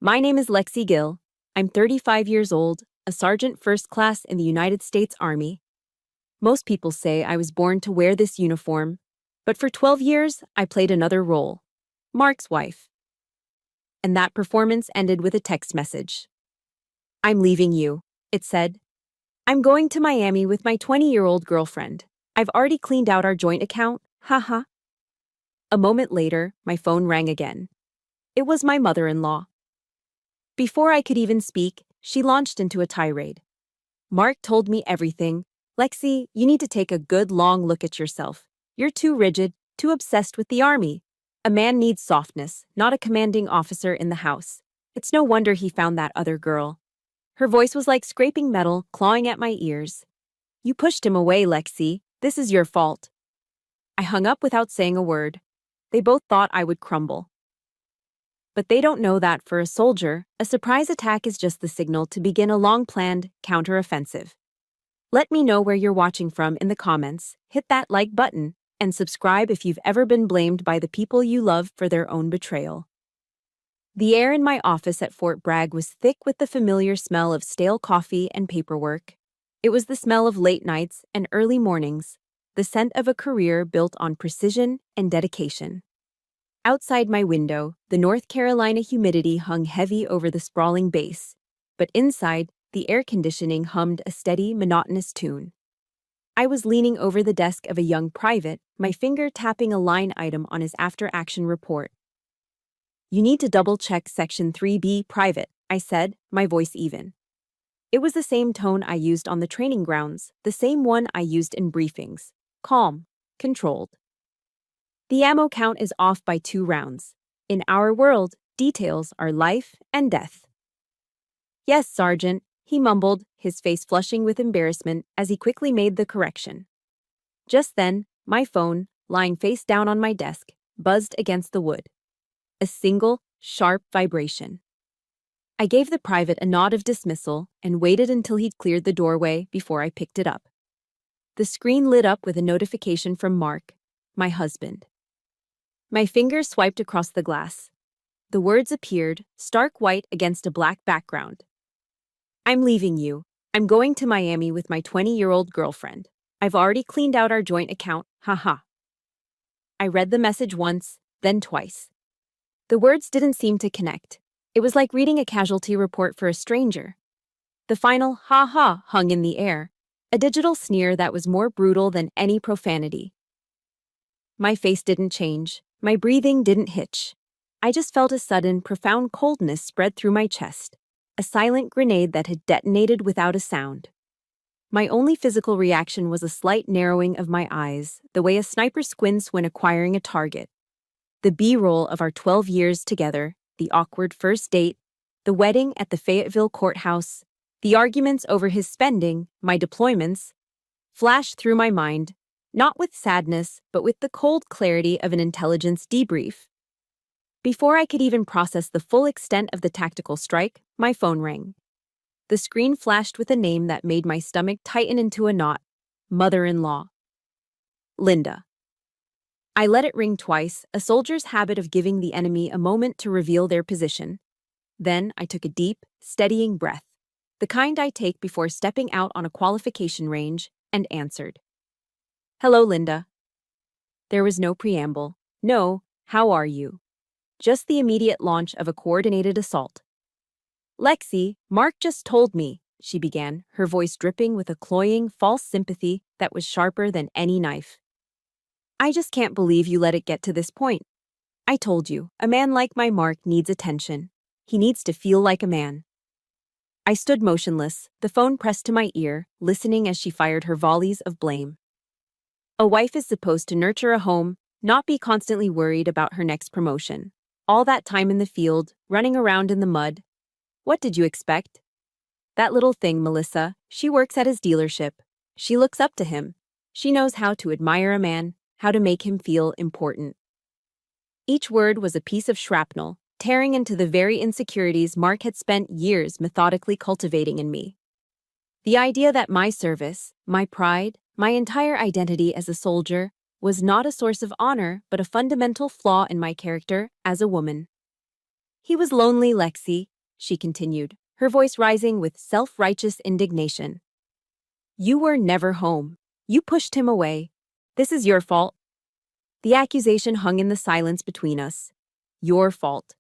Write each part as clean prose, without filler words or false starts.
My name is Lexi Gill. I'm 35 years old, a sergeant first class in the United States Army. Most people say I was born to wear this uniform, but for 12 years, I played another role, Mark's wife. And that performance ended with a text message. I'm leaving you, it said. I'm going to Miami with my 20-year-old girlfriend. I've already cleaned out our joint account, haha. A moment later, my phone rang again. It was my mother-in-law. Before I could even speak, she launched into a tirade. Mark told me everything. Lexi, you need to take a good long look at yourself. You're too rigid, too obsessed with the army. A man needs softness, not a commanding officer in the house. It's no wonder he found that other girl. Her voice was like scraping metal, clawing at my ears. You pushed him away, Lexi. This is your fault. I hung up without saying a word. They both thought I would crumble. But they don't know that for a soldier, a surprise attack is just the signal to begin a long-planned counteroffensive. Let me know where you're watching from in the comments, hit that like button, and subscribe if you've ever been blamed by the people you love for their own betrayal. The air in my office at Fort Bragg was thick with the familiar smell of stale coffee and paperwork. It was the smell of late nights and early mornings, the scent of a career built on precision and dedication. Outside my window, the North Carolina humidity hung heavy over the sprawling base, but inside, the air conditioning hummed a steady, monotonous tune. I was leaning over the desk of a young private, my finger tapping a line item on his after-action report. You need to double-check Section 3B, Private, I said, my voice even. It was the same tone I used on the training grounds, the same one I used in briefings. Calm, controlled. The ammo count is off by 2 rounds. In our world, details are life and death. Yes, Sergeant, he mumbled, his face flushing with embarrassment as he quickly made the correction. Just then, my phone, lying face down on my desk, buzzed against the wood. A single, sharp vibration. I gave the private a nod of dismissal and waited until he'd cleared the doorway before I picked it up. The screen lit up with a notification from Mark, my husband. My finger swiped across the glass. The words appeared, stark white against a black background. I'm leaving you. I'm going to Miami with my 20-year-old girlfriend. I've already cleaned out our joint account, haha. I read the message once, then twice. The words didn't seem to connect. It was like reading a casualty report for a stranger. The final ha-ha hung in the air, a digital sneer that was more brutal than any profanity. My face didn't change. My breathing didn't hitch. I just felt a sudden, profound coldness spread through my chest, a silent grenade that had detonated without a sound. My only physical reaction was a slight narrowing of my eyes, the way a sniper squints when acquiring a target. The B-roll of our 12 years together, the awkward first date, the wedding at the Fayetteville courthouse, the arguments over his spending, my deployments, flashed through my mind, not with sadness, but with the cold clarity of an intelligence debrief. Before I could even process the full extent of the tactical strike, my phone rang. The screen flashed with a name that made my stomach tighten into a knot. Mother-in-law. Linda. I let it ring twice, a soldier's habit of giving the enemy a moment to reveal their position. Then I took a deep, steadying breath, the kind I take before stepping out on a qualification range, and answered. Hello, Linda. There was no preamble. No, how are you? Just the immediate launch of a coordinated assault. Lexi, Mark just told me, she began, her voice dripping with a cloying, false sympathy that was sharper than any knife. I just can't believe you let it get to this point. I told you, a man like my Mark needs attention. He needs to feel like a man. I stood motionless, the phone pressed to my ear, listening as she fired her volleys of blame. A wife is supposed to nurture a home, not be constantly worried about her next promotion. All that time in the field, running around in the mud. What did you expect? That little thing, Melissa, she works at his dealership. She looks up to him. She knows how to admire a man, how to make him feel important. Each word was a piece of shrapnel, tearing into the very insecurities Mark had spent years methodically cultivating in me. The idea that my service, my pride, my entire identity as a soldier was not a source of honor but a fundamental flaw in my character as a woman. He was lonely, Lexi, she continued, her voice rising with self-righteous indignation. You were never home. You pushed him away. This is your fault. The accusation hung in the silence between us. Your fault.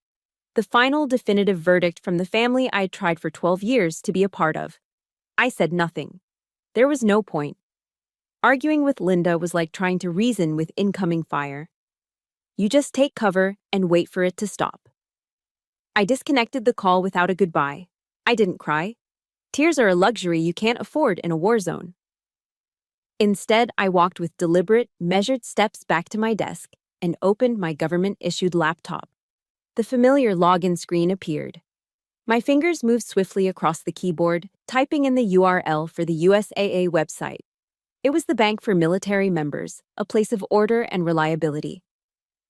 The final definitive verdict from the family I had tried for 12 years to be a part of. I said nothing. There was no point. Arguing with Linda was like trying to reason with incoming fire. You just take cover and wait for it to stop. I disconnected the call without a goodbye. I didn't cry. Tears are a luxury you can't afford in a war zone. Instead, I walked with deliberate, measured steps back to my desk and opened my government-issued laptop. The familiar login screen appeared. My fingers moved swiftly across the keyboard, typing in the URL for the USAA website. It was the bank for military members, a place of order and reliability.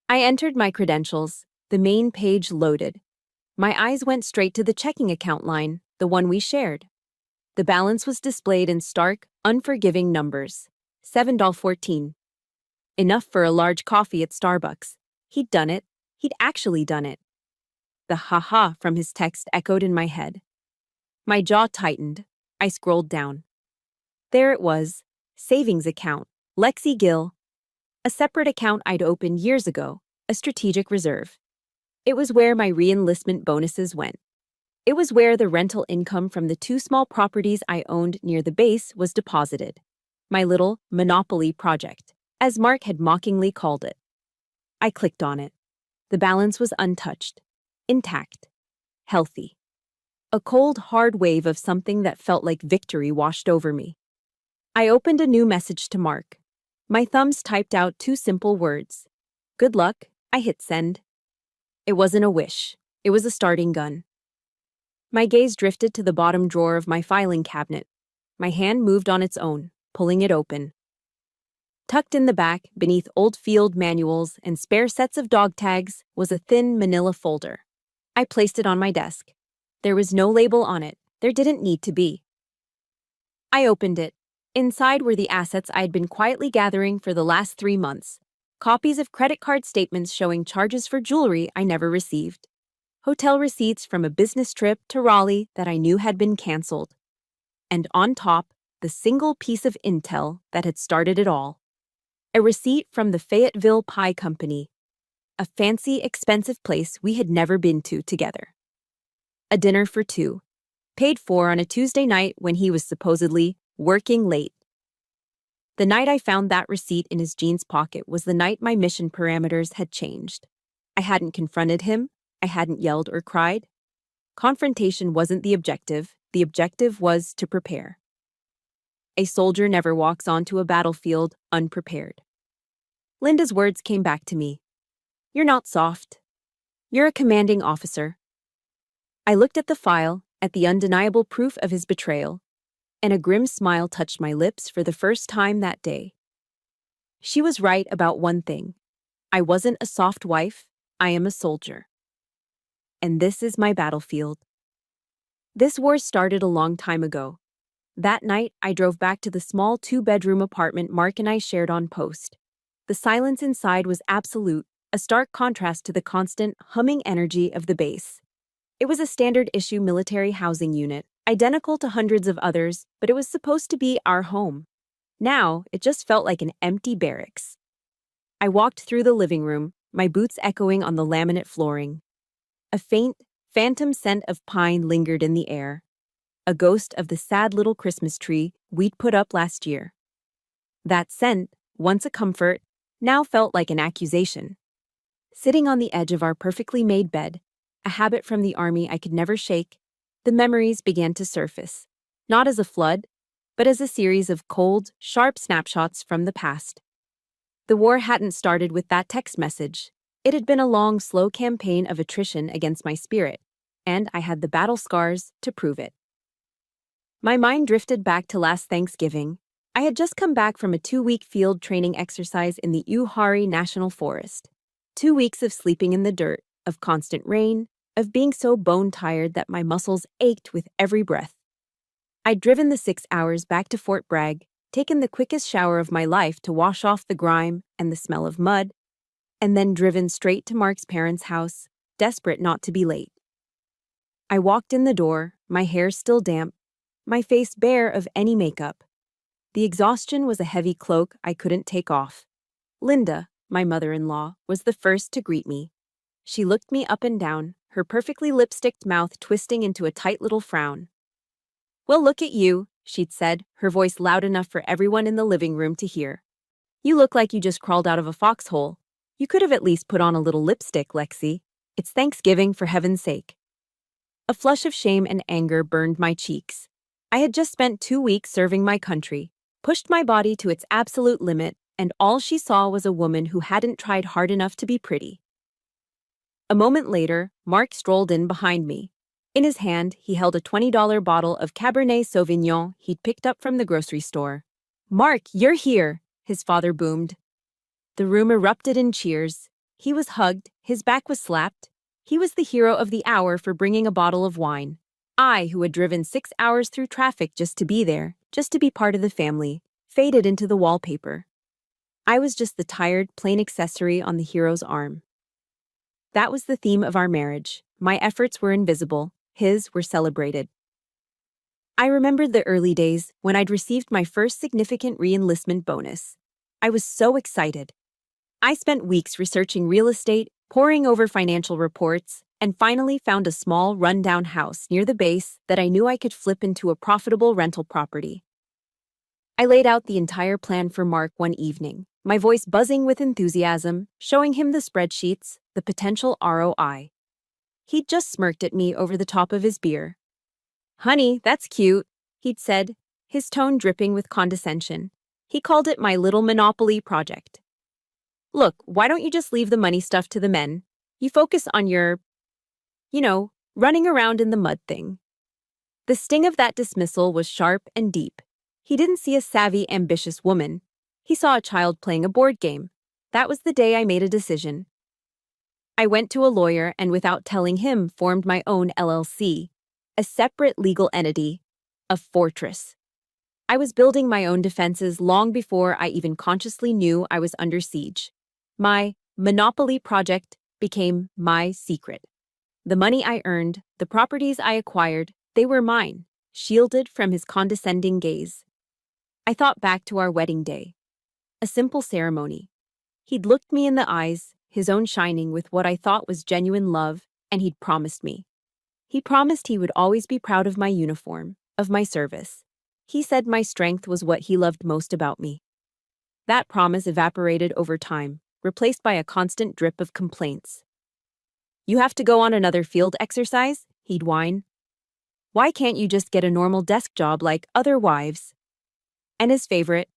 I entered my credentials. The main page loaded. My eyes went straight to the checking account line, the one we shared. The balance was displayed in stark, unforgiving numbers. $7.14. Enough for a large coffee at Starbucks. He'd done it. He'd actually done it. The ha-ha from his text echoed in my head. My jaw tightened. I scrolled down. There it was. Savings account. Lexi Gill. A separate account I'd opened years ago. A strategic reserve. It was where my re-enlistment bonuses went. It was where the rental income from the 2 small properties I owned near the base was deposited. My little monopoly project, as Mark had mockingly called it. I clicked on it. The balance was untouched, intact, healthy. A cold, hard wave of something that felt like victory washed over me. I opened a new message to Mark. My thumbs typed out 2 simple words. Good luck. I hit send. It wasn't a wish. It was a starting gun. My gaze drifted to the bottom drawer of my filing cabinet. My hand moved on its own, pulling it open. Tucked in the back, beneath old field manuals and spare sets of dog tags, was a thin manila folder. I placed it on my desk. There was no label on it. There didn't need to be. I opened it. Inside were the assets I had been quietly gathering for the last 3 months. Copies of credit card statements showing charges for jewelry I never received. Hotel receipts from a business trip to Raleigh that I knew had been canceled. And on top, the single piece of intel that had started it all. A receipt from the Fayetteville Pie Company, a fancy, expensive place we had never been to together. A dinner for 2, paid for on a Tuesday night when he was supposedly working late. The night I found that receipt in his jeans pocket was the night my mission parameters had changed. I hadn't confronted him. I hadn't yelled or cried. Confrontation wasn't the objective. The objective was to prepare. A soldier never walks onto a battlefield unprepared. Linda's words came back to me. You're not soft. You're a commanding officer. I looked at the file, at the undeniable proof of his betrayal, and a grim smile touched my lips for the first time that day. She was right about one thing. I wasn't a soft wife. I am a soldier. And this is my battlefield. This war started a long time ago. That night, I drove back to the small 2-bedroom apartment Mark and I shared on post. The silence inside was absolute, a stark contrast to the constant, humming energy of the base. It was a standard-issue military housing unit, identical to hundreds of others, but it was supposed to be our home. Now, it just felt like an empty barracks. I walked through the living room, my boots echoing on the laminate flooring. A faint, phantom scent of pine lingered in the air, a ghost of the sad little Christmas tree we'd put up last year. That scent, once a comfort, now felt like an accusation. Sitting on the edge of our perfectly made bed, a habit from the army I could never shake, the memories began to surface, not as a flood, but as a series of cold, sharp snapshots from the past. The war hadn't started with that text message. It had been a long, slow campaign of attrition against my spirit, and I had the battle scars to prove it. My mind drifted back to last Thanksgiving. I had just come back from a 2-week field training exercise in the Uwharrie National Forest. 2 weeks of sleeping in the dirt, of constant rain, of being so bone-tired that my muscles ached with every breath. I'd driven the 6 hours back to Fort Bragg, taken the quickest shower of my life to wash off the grime and the smell of mud, and then driven straight to Mark's parents' house, desperate not to be late. I walked in the door, my hair still damp, my face bare of any makeup. The exhaustion was a heavy cloak I couldn't take off. Linda, my mother-in-law, was the first to greet me. She looked me up and down, her perfectly lipsticked mouth twisting into a tight little frown. "Well, look at you," she'd said, her voice loud enough for everyone in the living room to hear. "You look like you just crawled out of a foxhole. You could have at least put on a little lipstick, Lexi. It's Thanksgiving, for heaven's sake." A flush of shame and anger burned my cheeks. I had just spent 2 weeks serving my country, pushed my body to its absolute limit, and all she saw was a woman who hadn't tried hard enough to be pretty. A moment later, Mark strolled in behind me. In his hand, he held a $20 bottle of Cabernet Sauvignon he'd picked up from the grocery store. "Mark, you're here!" his father boomed. The room erupted in cheers. He was hugged, his back was slapped. He was the hero of the hour for bringing a bottle of wine. I, who had driven 6 hours through traffic just to be there, just to be part of the family, faded into the wallpaper. I was just the tired, plain accessory on the hero's arm. That was the theme of our marriage. My efforts were invisible, his were celebrated. I remembered the early days when I'd received my first significant re-enlistment bonus. I was so excited. I spent weeks researching real estate, poring over financial reports, and finally found a small, run-down house near the base that I knew I could flip into a profitable rental property. I laid out the entire plan for Mark one evening, my voice buzzing with enthusiasm, showing him the spreadsheets, the potential ROI. He'd just smirked at me over the top of his beer. "Honey, that's cute," he'd said, his tone dripping with condescension. He called it my little Monopoly project. "Look, why don't you just leave the money stuff to the men? You focus on your, running around in the mud thing." The sting of that dismissal was sharp and deep. He didn't see a savvy, ambitious woman. He saw a child playing a board game. That was the day I made a decision. I went to a lawyer and, without telling him, formed my own LLC, a separate legal entity, a fortress. I was building my own defenses long before I even consciously knew I was under siege. My Monopoly project became my secret. The money I earned, the properties I acquired, they were mine, shielded from his condescending gaze. I thought back to our wedding day. A simple ceremony. He'd looked me in the eyes, his own shining with what I thought was genuine love, and he'd promised me. He promised he would always be proud of my uniform, of my service. He said my strength was what he loved most about me. That promise evaporated over time, replaced by a constant drip of complaints. "You have to go on another field exercise?" he'd whine. "Why can't you just get a normal desk job like other wives?" And his favorite,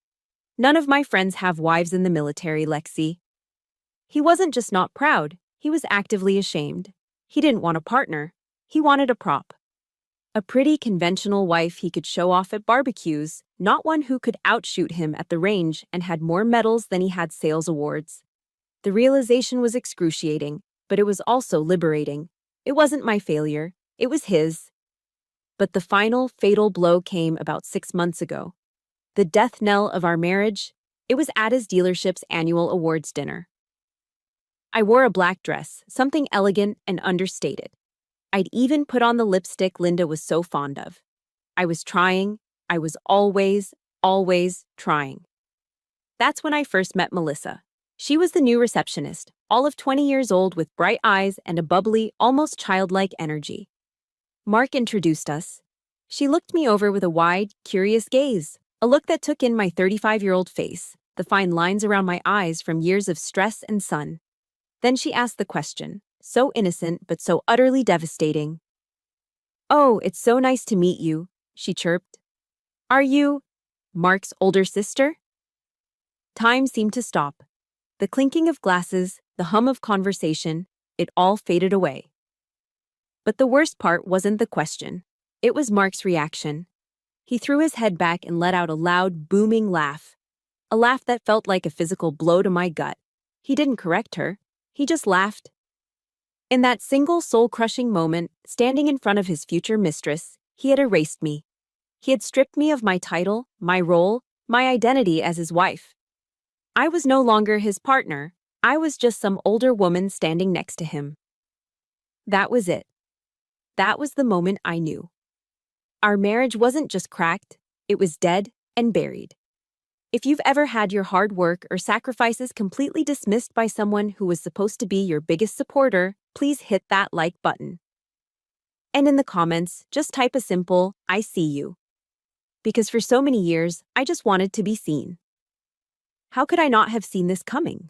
"None of my friends have wives in the military, Lexi." He wasn't just not proud, he was actively ashamed. He didn't want a partner, he wanted a prop. A pretty, conventional wife he could show off at barbecues, not one who could outshoot him at the range and had more medals than he had sales awards. The realization was excruciating, but it was also liberating. It wasn't my failure, it was his. But the final, fatal blow came about 6 months ago. The death knell of our marriage, it was at his dealership's annual awards dinner. I wore a black dress, something elegant and understated. I'd even put on the lipstick Linda was so fond of. I was trying. I was always trying. That's when I first met Melissa. She was the new receptionist, all of 20 years old with bright eyes and a bubbly, almost childlike energy. Mark introduced us. She looked me over with a wide, curious gaze, a look that took in my 35-year-old face, the fine lines around my eyes from years of stress and sun. Then she asked the question, so innocent but so utterly devastating. "Oh, it's so nice to meet you," she chirped. "Are you Mark's older sister?" Time seemed to stop. The clinking of glasses, the hum of conversation, it all faded away. But the worst part wasn't the question. It was Mark's reaction. He threw his head back and let out a loud, booming laugh. A laugh that felt like a physical blow to my gut. He didn't correct her. He just laughed. In that single soul-crushing moment, standing in front of his future mistress, he had erased me. He had stripped me of my title, my role, my identity as his wife. I was no longer his partner. I was just some older woman standing next to him. That was it. That was the moment I knew. Our marriage wasn't just cracked, it was dead and buried. If you've ever had your hard work or sacrifices completely dismissed by someone who was supposed to be your biggest supporter, please hit that like button. And in the comments, just type a simple, "I see you." Because for so many years, I just wanted to be seen. How could I not have seen this coming?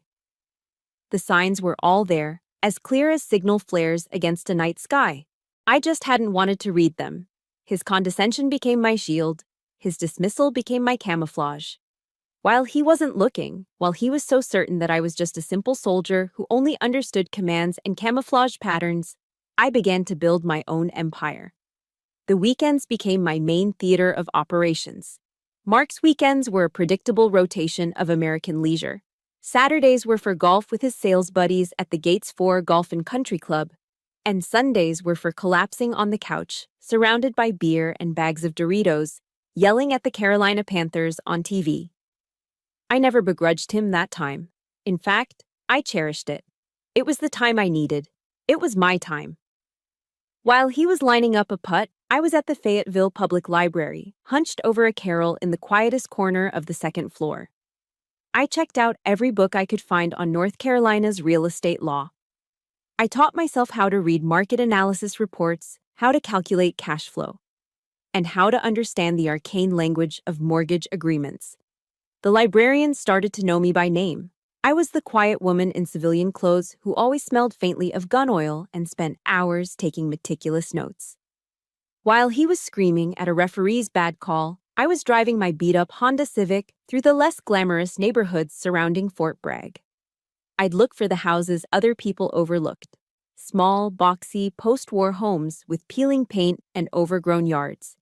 The signs were all there, as clear as signal flares against a night sky. I just hadn't wanted to read them. His condescension became my shield. His dismissal became my camouflage. While he wasn't looking, while he was so certain that I was just a simple soldier who only understood commands and camouflage patterns, I began to build my own empire. The weekends became my main theater of operations. Mark's weekends were a predictable rotation of American leisure. Saturdays were for golf with his sales buddies at the Gates 4 Golf and Country Club, and Sundays were for collapsing on the couch, surrounded by beer and bags of Doritos, yelling at the Carolina Panthers on TV. I never begrudged him that time. In fact, I cherished it. It was the time I needed. It was my time. While he was lining up a putt, I was at the Fayetteville Public Library, hunched over a carrel in the quietest corner of the second floor. I checked out every book I could find on North Carolina's real estate law. I taught myself how to read market analysis reports, how to calculate cash flow, and how to understand the arcane language of mortgage agreements. The librarians started to know me by name. I was the quiet woman in civilian clothes who always smelled faintly of gun oil and spent hours taking meticulous notes. While he was screaming at a referee's bad call, I was driving my beat-up Honda Civic through the less glamorous neighborhoods surrounding Fort Bragg. I'd look for the houses other people overlooked. Small, boxy, post-war homes with peeling paint and overgrown yards.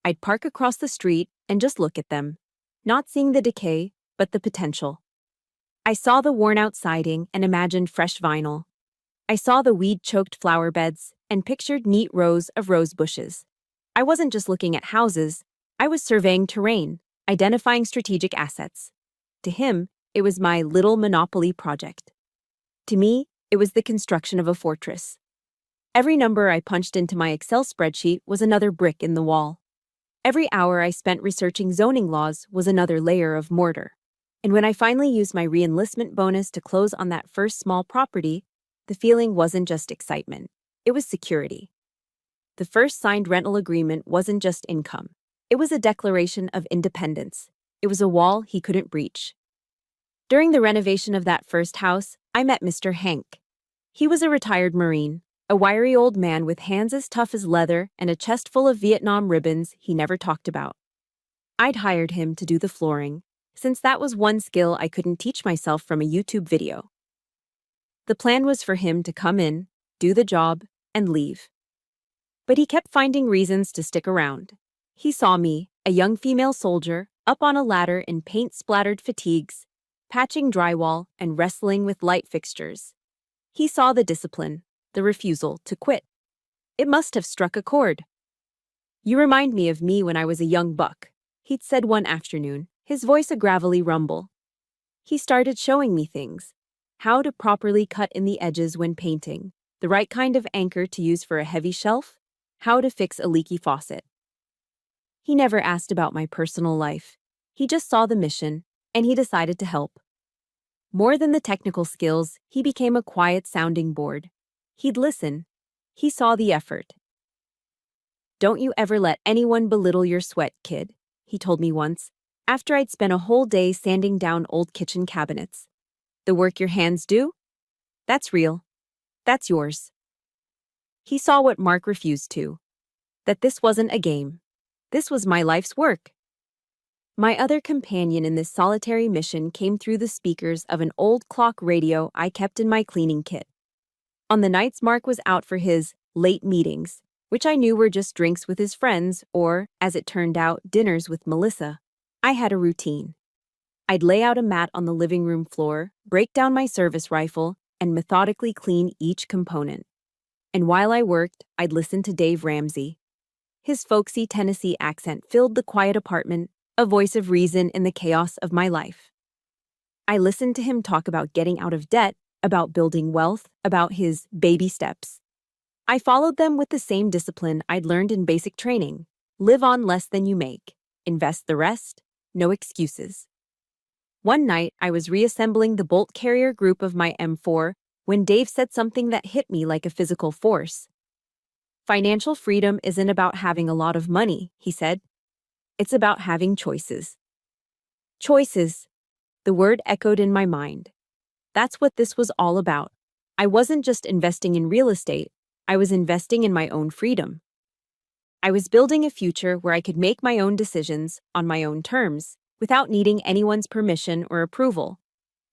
I'd park across the street and just look at them, not seeing the decay, but the potential. I saw the worn-out siding and imagined fresh vinyl. I saw the weed-choked flower beds and pictured neat rows of rose bushes. I wasn't just looking at houses, I was surveying terrain, identifying strategic assets. To him, it was my little monopoly project. To me, it was the construction of a fortress. Every number I punched into my Excel spreadsheet was another brick in the wall. Every hour I spent researching zoning laws was another layer of mortar. And when I finally used my re-enlistment bonus to close on that first small property, the feeling wasn't just excitement. It was security. The first signed rental agreement wasn't just income. It was a declaration of independence. It was a wall he couldn't breach. During the renovation of that first house, I met Mr. Hank. He was a retired Marine, a wiry old man with hands as tough as leather and a chest full of Vietnam ribbons he never talked about. I'd hired him to do the flooring, since that was one skill I couldn't teach myself from a YouTube video. The plan was for him to come in, do the job, and leave. But he kept finding reasons to stick around. He saw me, a young female soldier, up on a ladder in paint-splattered fatigues, patching drywall and wrestling with light fixtures. He saw the discipline, the refusal to quit. It must have struck a chord. "You remind me of me when I was a young buck," he'd said one afternoon, his voice a gravelly rumble. He started showing me things. How to properly cut in the edges when painting, the right kind of anchor to use for a heavy shelf, how to fix a leaky faucet. He never asked about my personal life. He just saw the mission, and he decided to help. More than the technical skills, he became a quiet sounding board. He'd listen. He saw the effort. "Don't you ever let anyone belittle your sweat, kid," he told me once, after I'd spent a whole day sanding down old kitchen cabinets. "The work your hands do? That's real. That's yours." He saw what Mark refused to. That this wasn't a game. This was my life's work. My other companion in this solitary mission came through the speakers of an old clock radio I kept in my cleaning kit. On the nights Mark was out for his late meetings, which I knew were just drinks with his friends or, as it turned out, dinners with Melissa, I had a routine. I'd lay out a mat on the living room floor, break down my service rifle, and methodically clean each component. And while I worked, I'd listen to Dave Ramsey. His folksy Tennessee accent filled the quiet apartment, a voice of reason in the chaos of my life. I listened to him talk about getting out of debt, about building wealth, about his baby steps. I followed them with the same discipline I'd learned in basic training. Live on less than you make. Invest the rest. No excuses. One night, I was reassembling the bolt carrier group of my M4 when Dave said something that hit me like a physical force. Financial freedom isn't about having a lot of money, he said. It's about having choices. Choices. The word echoed in my mind. That's what this was all about. I wasn't just investing in real estate, I was investing in my own freedom. I was building a future where I could make my own decisions on my own terms, without needing anyone's permission or approval.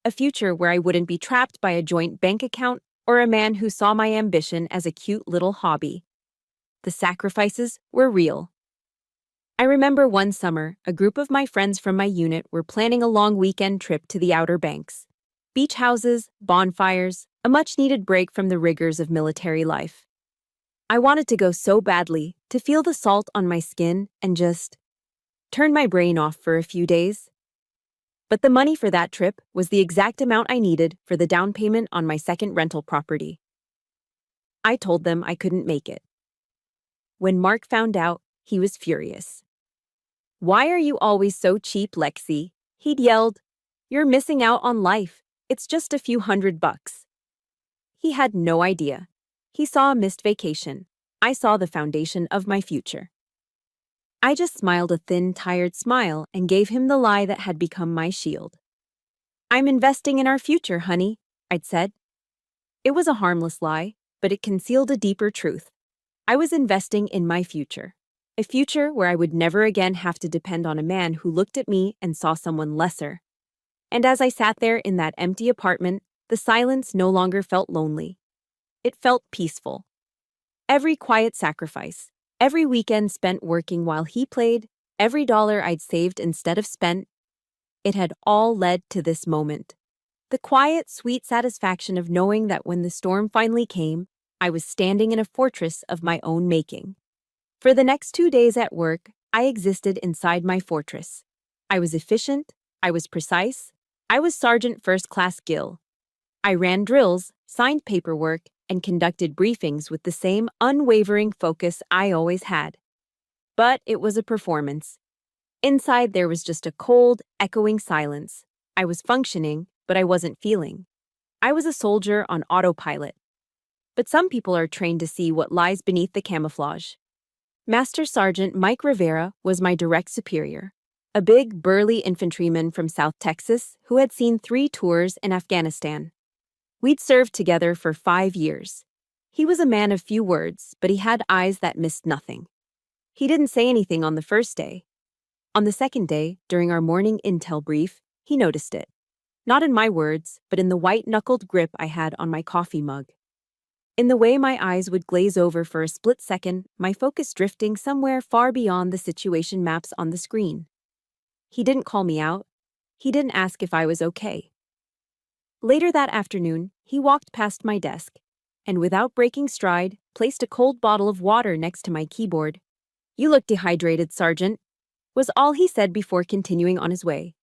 A future where I wouldn't be trapped by a joint bank account or a man who saw my ambition as a cute little hobby. The sacrifices were real. I remember one summer, a group of my friends from my unit were planning a long weekend trip to the Outer Banks. Beach houses, bonfires, a much-needed break from the rigors of military life. I wanted to go so badly, to feel the salt on my skin and just turn my brain off for a few days. But the money for that trip was the exact amount I needed for the down payment on my second rental property. I told them I couldn't make it. When Mark found out, he was furious. "Why are you always so cheap, Lexi?" he'd yelled. "You're missing out on life. It's just a few $100." He had no idea. He saw a missed vacation. I saw the foundation of my future. I just smiled a thin, tired smile and gave him the lie that had become my shield. "I'm investing in our future, honey," I'd said. It was a harmless lie, but it concealed a deeper truth. I was investing in my future. A future where I would never again have to depend on a man who looked at me and saw someone lesser. And as I sat there in that empty apartment, the silence no longer felt lonely. It felt peaceful. Every quiet sacrifice, every weekend spent working while he played, every dollar I'd saved instead of spent, it had all led to this moment. The quiet, sweet satisfaction of knowing that when the storm finally came, I was standing in a fortress of my own making. For the next 2 days at work, I existed inside my fortress. I was efficient, I was precise, I was Sergeant First Class Gill. I ran drills, signed paperwork, and conducted briefings with the same unwavering focus I always had. But it was a performance. Inside there was just a cold, echoing silence. I was functioning, but I wasn't feeling. I was a soldier on autopilot. But some people are trained to see what lies beneath the camouflage. Master Sergeant Mike Rivera was my direct superior, a big, burly infantryman from South Texas who had seen 3 tours in Afghanistan. We'd served together for 5 years. He was a man of few words, but he had eyes that missed nothing. He didn't say anything on the first day. On the second day, during our morning intel brief, he noticed it. Not in my words, but in the white-knuckled grip I had on my coffee mug. In the way my eyes would glaze over for a split second, my focus drifting somewhere far beyond the situation maps on the screen. He didn't call me out. He didn't ask if I was okay. Later that afternoon, he walked past my desk, and without breaking stride, placed a cold bottle of water next to my keyboard. "You look dehydrated, Sergeant," was all he said before continuing on his way.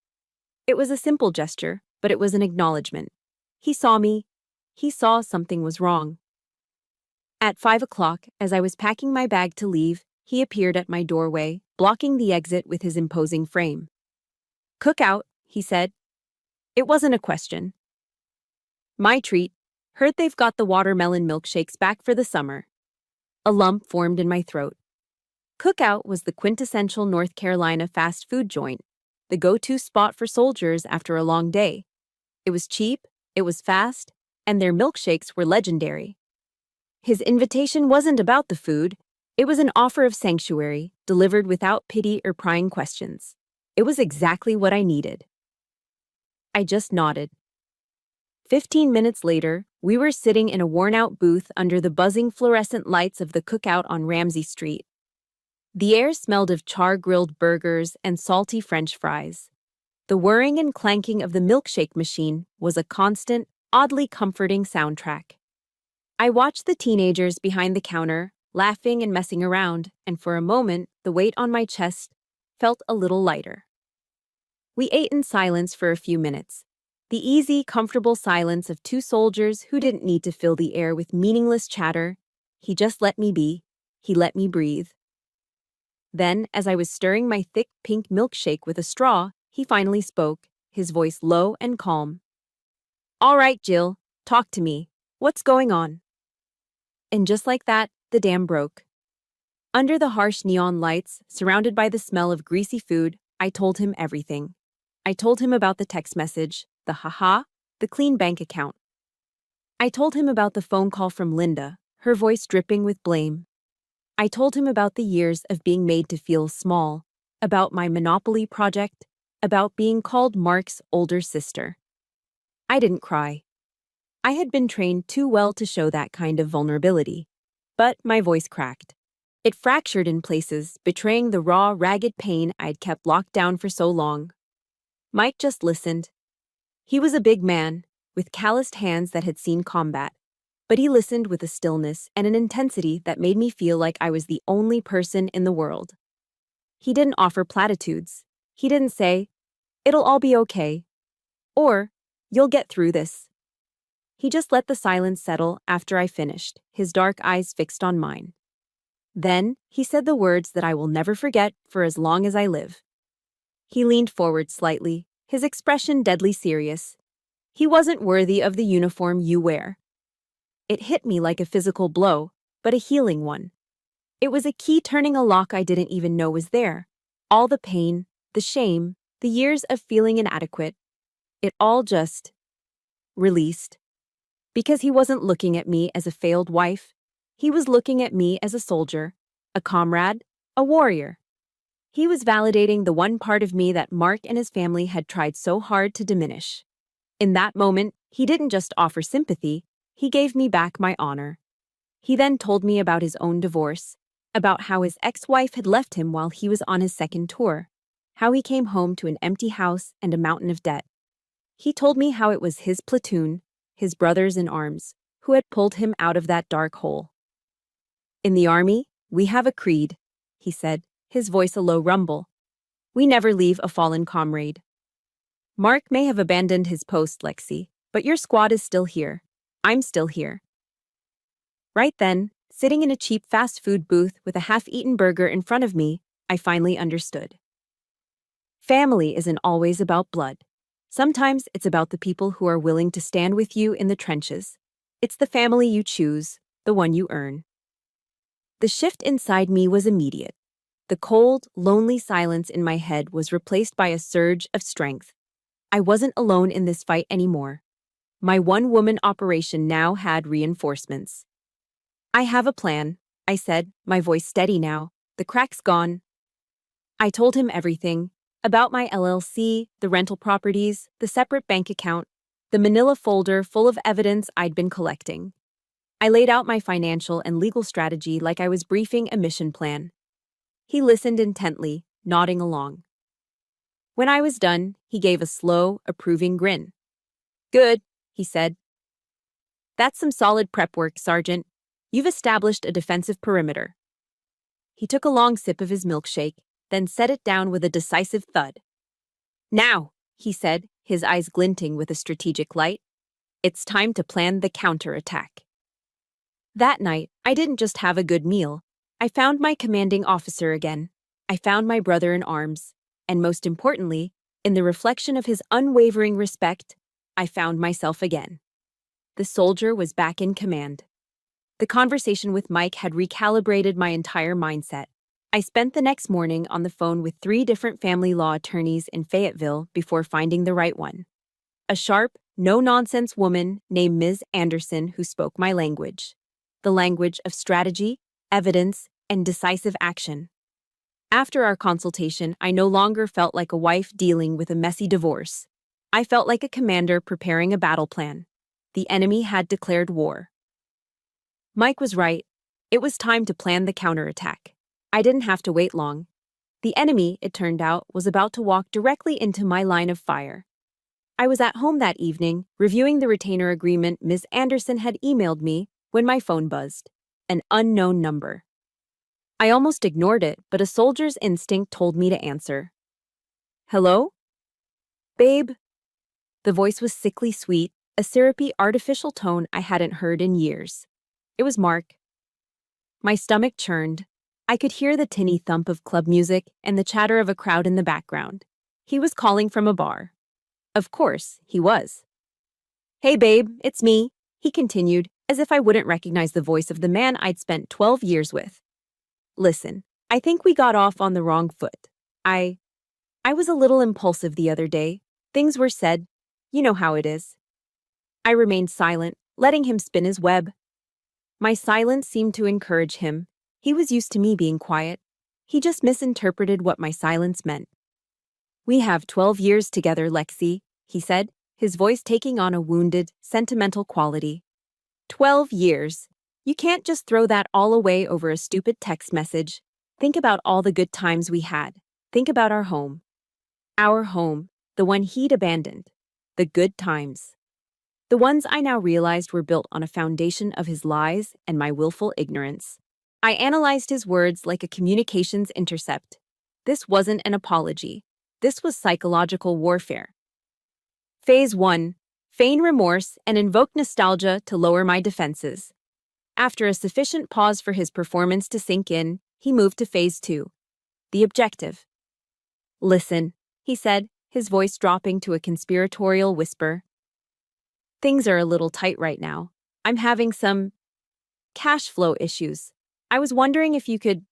It was a simple gesture, but it was an acknowledgement. He saw me. He saw something was wrong. At 5 o'clock, as I was packing my bag to leave, he appeared at my doorway, blocking the exit with his imposing frame. "Cook out," he said. It wasn't a question. "My treat. Heard they've got the watermelon milkshakes back for the summer." A lump formed in my throat. Cookout was the quintessential North Carolina fast food joint, the go-to spot for soldiers after a long day. It was cheap, it was fast, and their milkshakes were legendary. His invitation wasn't about the food. It was an offer of sanctuary, delivered without pity or prying questions. It was exactly what I needed. I just nodded. 15 minutes later, we were sitting in a worn-out booth under the buzzing fluorescent lights of the Cookout on Ramsey Street. The air smelled of char-grilled burgers and salty French fries. The whirring and clanking of the milkshake machine was a constant, oddly comforting soundtrack. I watched the teenagers behind the counter, laughing and messing around, and for a moment, the weight on my chest felt a little lighter. We ate in silence for a few minutes. The easy, comfortable silence of 2 soldiers who didn't need to fill the air with meaningless chatter, He just let me be. He let me breathe. Then, as I was stirring my thick pink milkshake with a straw, he finally spoke, his voice low and calm. "All right, Jill, talk to me. What's going on?" And just like that, the dam broke. Under the harsh neon lights, surrounded by the smell of greasy food, I told him everything. I told him about the text message, the haha, the clean bank account. I told him about the phone call from Linda, her voice dripping with blame. I told him about the years of being made to feel small, about my Monopoly project, about being called Mark's older sister. I didn't cry. I had been trained too well to show that kind of vulnerability. But my voice cracked. It fractured in places, betraying the raw, ragged pain I'd kept locked down for so long. Mike just listened. He was a big man, with calloused hands that had seen combat. But he listened with a stillness and an intensity that made me feel like I was the only person in the world. He didn't offer platitudes. He didn't say, "It'll all be okay," or, "You'll get through this." He just let the silence settle after I finished, his dark eyes fixed on mine. Then, he said the words that I will never forget for as long as I live. He leaned forward slightly, his expression deadly serious. "He wasn't worthy of the uniform you wear." It hit me like a physical blow, but a healing one. It was a key turning a lock I didn't even know was there. All the pain, the shame, the years of feeling inadequate. It all just released. Because he wasn't looking at me as a failed wife. He was looking at me as a soldier, a comrade, a warrior. He was validating the one part of me that Mark and his family had tried so hard to diminish. In that moment, he didn't just offer sympathy, he gave me back my honor. He then told me about his own divorce, about how his ex-wife had left him while he was on his second tour, how he came home to an empty house and a mountain of debt. He told me how it was his platoon, his brothers in arms, who had pulled him out of that dark hole. "In the Army, we have a creed," he said, his voice a low rumble. "We never leave a fallen comrade. Mark may have abandoned his post, Lexi, but your squad is still here. I'm still here." Right then, sitting in a cheap fast food booth with a half-eaten burger in front of me, I finally understood. Family isn't always about blood. Sometimes it's about the people who are willing to stand with you in the trenches. It's the family you choose, the one you earn. The shift inside me was immediate. The cold, lonely silence in my head was replaced by a surge of strength. I wasn't alone in this fight anymore. My one-woman operation now had reinforcements. "I have a plan," I said, my voice steady now, the cracks gone. I told him everything, about my LLC, the rental properties, the separate bank account, the manila folder full of evidence I'd been collecting. I laid out my financial and legal strategy like I was briefing a mission plan. He listened intently, nodding along. When I was done, he gave a slow, approving grin. "Good," he said. "That's some solid prep work, Sergeant. You've established a defensive perimeter." He took a long sip of his milkshake, then set it down with a decisive thud. "Now," he said, his eyes glinting with a strategic light, "it's time to plan the counterattack." That night, I didn't just have a good meal. I found my commanding officer again. I found my brother in arms. And most importantly, in the reflection of his unwavering respect, I found myself again. The soldier was back in command. The conversation with Mike had recalibrated my entire mindset. I spent the next morning on the phone with 3 different family law attorneys in Fayetteville before finding the right one. A sharp, no-nonsense woman named Ms. Anderson who spoke my language. The language of strategy, evidence, and decisive action. After our consultation, I no longer felt like a wife dealing with a messy divorce. I felt like a commander preparing a battle plan. The enemy had declared war. Mike was right. It was time to plan the counterattack. I didn't have to wait long. The enemy, it turned out, was about to walk directly into my line of fire. I was at home that evening, reviewing the retainer agreement Ms. Anderson had emailed me when my phone buzzed. An unknown number. I almost ignored it, but a soldier's instinct told me to answer. "Hello? Babe?" The voice was sickly sweet, a syrupy, artificial tone I hadn't heard in years. It was Mark. My stomach churned. I could hear the tinny thump of club music and the chatter of a crowd in the background. He was calling from a bar. Of course, he was. Hey babe, it's me, he continued, as if I wouldn't recognize the voice of the man I'd spent 12 years with. Listen, I think we got off on the wrong foot. I was a little impulsive the other day. Things were said. You know how it is. I remained silent, letting him spin his web. My silence seemed to encourage him. He was used to me being quiet. He just misinterpreted what my silence meant. We have 12 years together, Lexi, he said, his voice taking on a wounded, sentimental quality. 12 years. You can't just throw that all away over a stupid text message. Think about all the good times we had. Think about our home. Our home, the one he'd abandoned. The good times. The ones I now realized were built on a foundation of his lies and my willful ignorance. I analyzed his words like a communications intercept. This wasn't an apology. This was psychological warfare. Phase 1. Feign remorse and invoke nostalgia to lower my defenses. After a sufficient pause for his performance to sink in, he moved to Phase 2. The objective. Listen, he said, his voice dropping to a conspiratorial whisper. Things are a little tight right now. I'm having some cash flow issues. I was wondering if you could,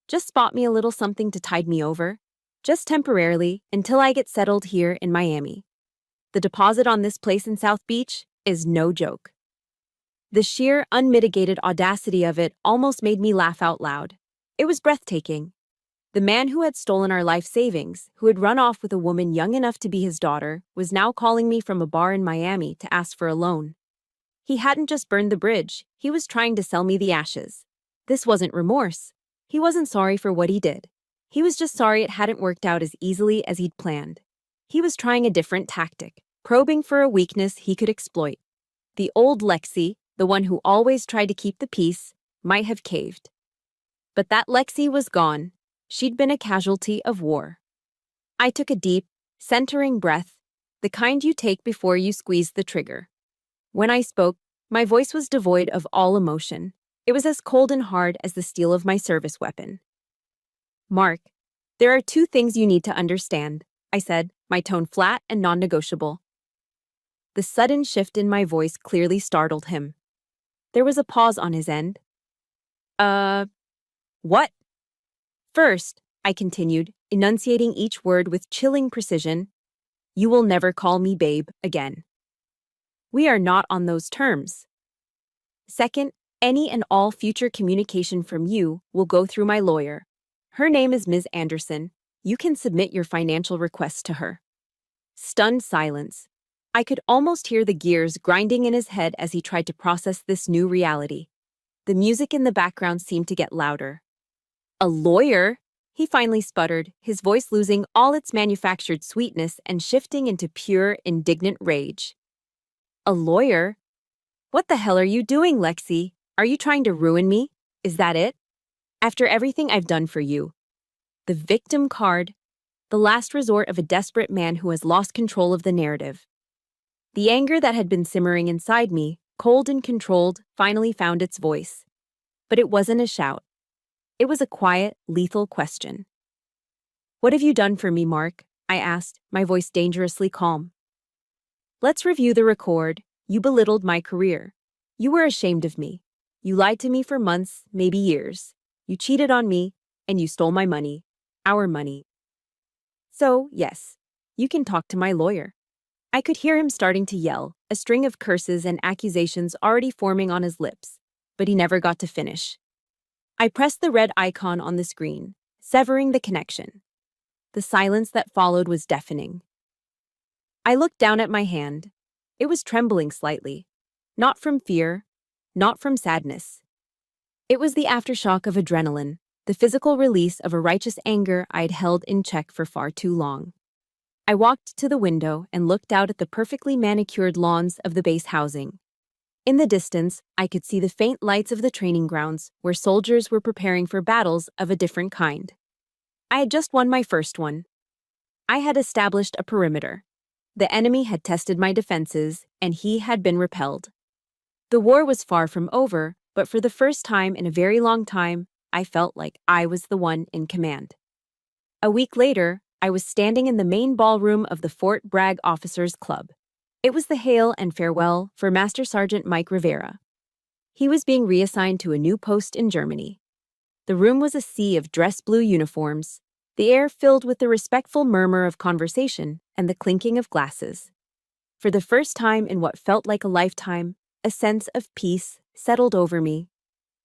just spot me a little something to tide me over. Just temporarily, until I get settled here in Miami. The deposit on this place in South Beach is no joke. The sheer, unmitigated audacity of it almost made me laugh out loud. It was breathtaking. The man who had stolen our life savings, who had run off with a woman young enough to be his daughter, was now calling me from a bar in Miami to ask for a loan. He hadn't just burned the bridge, he was trying to sell me the ashes. This wasn't remorse. He wasn't sorry for what he did. He was just sorry it hadn't worked out as easily as he'd planned. He was trying a different tactic, probing for a weakness he could exploit. The old Lexi, the one who always tried to keep the peace, might have caved. But that Lexi was gone. She'd been a casualty of war. I took a deep, centering breath, the kind you take before you squeeze the trigger. When I spoke, my voice was devoid of all emotion. It was as cold and hard as the steel of my service weapon. Mark, there are 2 things you need to understand, I said, my tone flat and non-negotiable. The sudden shift in my voice clearly startled him. There was a pause on his end. What? First, I continued, enunciating each word with chilling precision, you will never call me babe again. We are not on those terms. Second, any and all future communication from you will go through my lawyer. Her name is Ms. Anderson. You can submit your financial requests to her. Stunned silence. I could almost hear the gears grinding in his head as he tried to process this new reality. The music in the background seemed to get louder. A lawyer? He finally sputtered, his voice losing all its manufactured sweetness and shifting into pure, indignant rage. A lawyer? What the hell are you doing, Lexi? Are you trying to ruin me? Is that it? After everything I've done for you. The victim card, the last resort of a desperate man who has lost control of the narrative. The anger that had been simmering inside me, cold and controlled, finally found its voice. But it wasn't a shout. It was a quiet, lethal question. What have you done for me, Mark? I asked, my voice dangerously calm. Let's review the record. You belittled my career. You were ashamed of me. You lied to me for months, maybe years. You cheated on me, and you stole my money. Our money. So, yes, you can talk to my lawyer. I could hear him starting to yell, a string of curses and accusations already forming on his lips, but he never got to finish. I pressed the red icon on the screen, severing the connection. The silence that followed was deafening. I looked down at my hand. It was trembling slightly. Not from fear, not from sadness. It was the aftershock of adrenaline, the physical release of a righteous anger I'd held in check for far too long. I walked to the window and looked out at the perfectly manicured lawns of the base housing. In the distance, I could see the faint lights of the training grounds where soldiers were preparing for battles of a different kind. I had just won my first one. I had established a perimeter. The enemy had tested my defenses, and he had been repelled. The war was far from over, but for the first time in a very long time, I felt like I was the one in command. A week later, I was standing in the main ballroom of the Fort Bragg Officers Club. It was the hail and farewell for Master Sergeant Mike Rivera. He was being reassigned to a new post in Germany. The room was a sea of dress blue uniforms, the air filled with the respectful murmur of conversation and the clinking of glasses. For the first time in what felt like a lifetime, a sense of peace settled over me.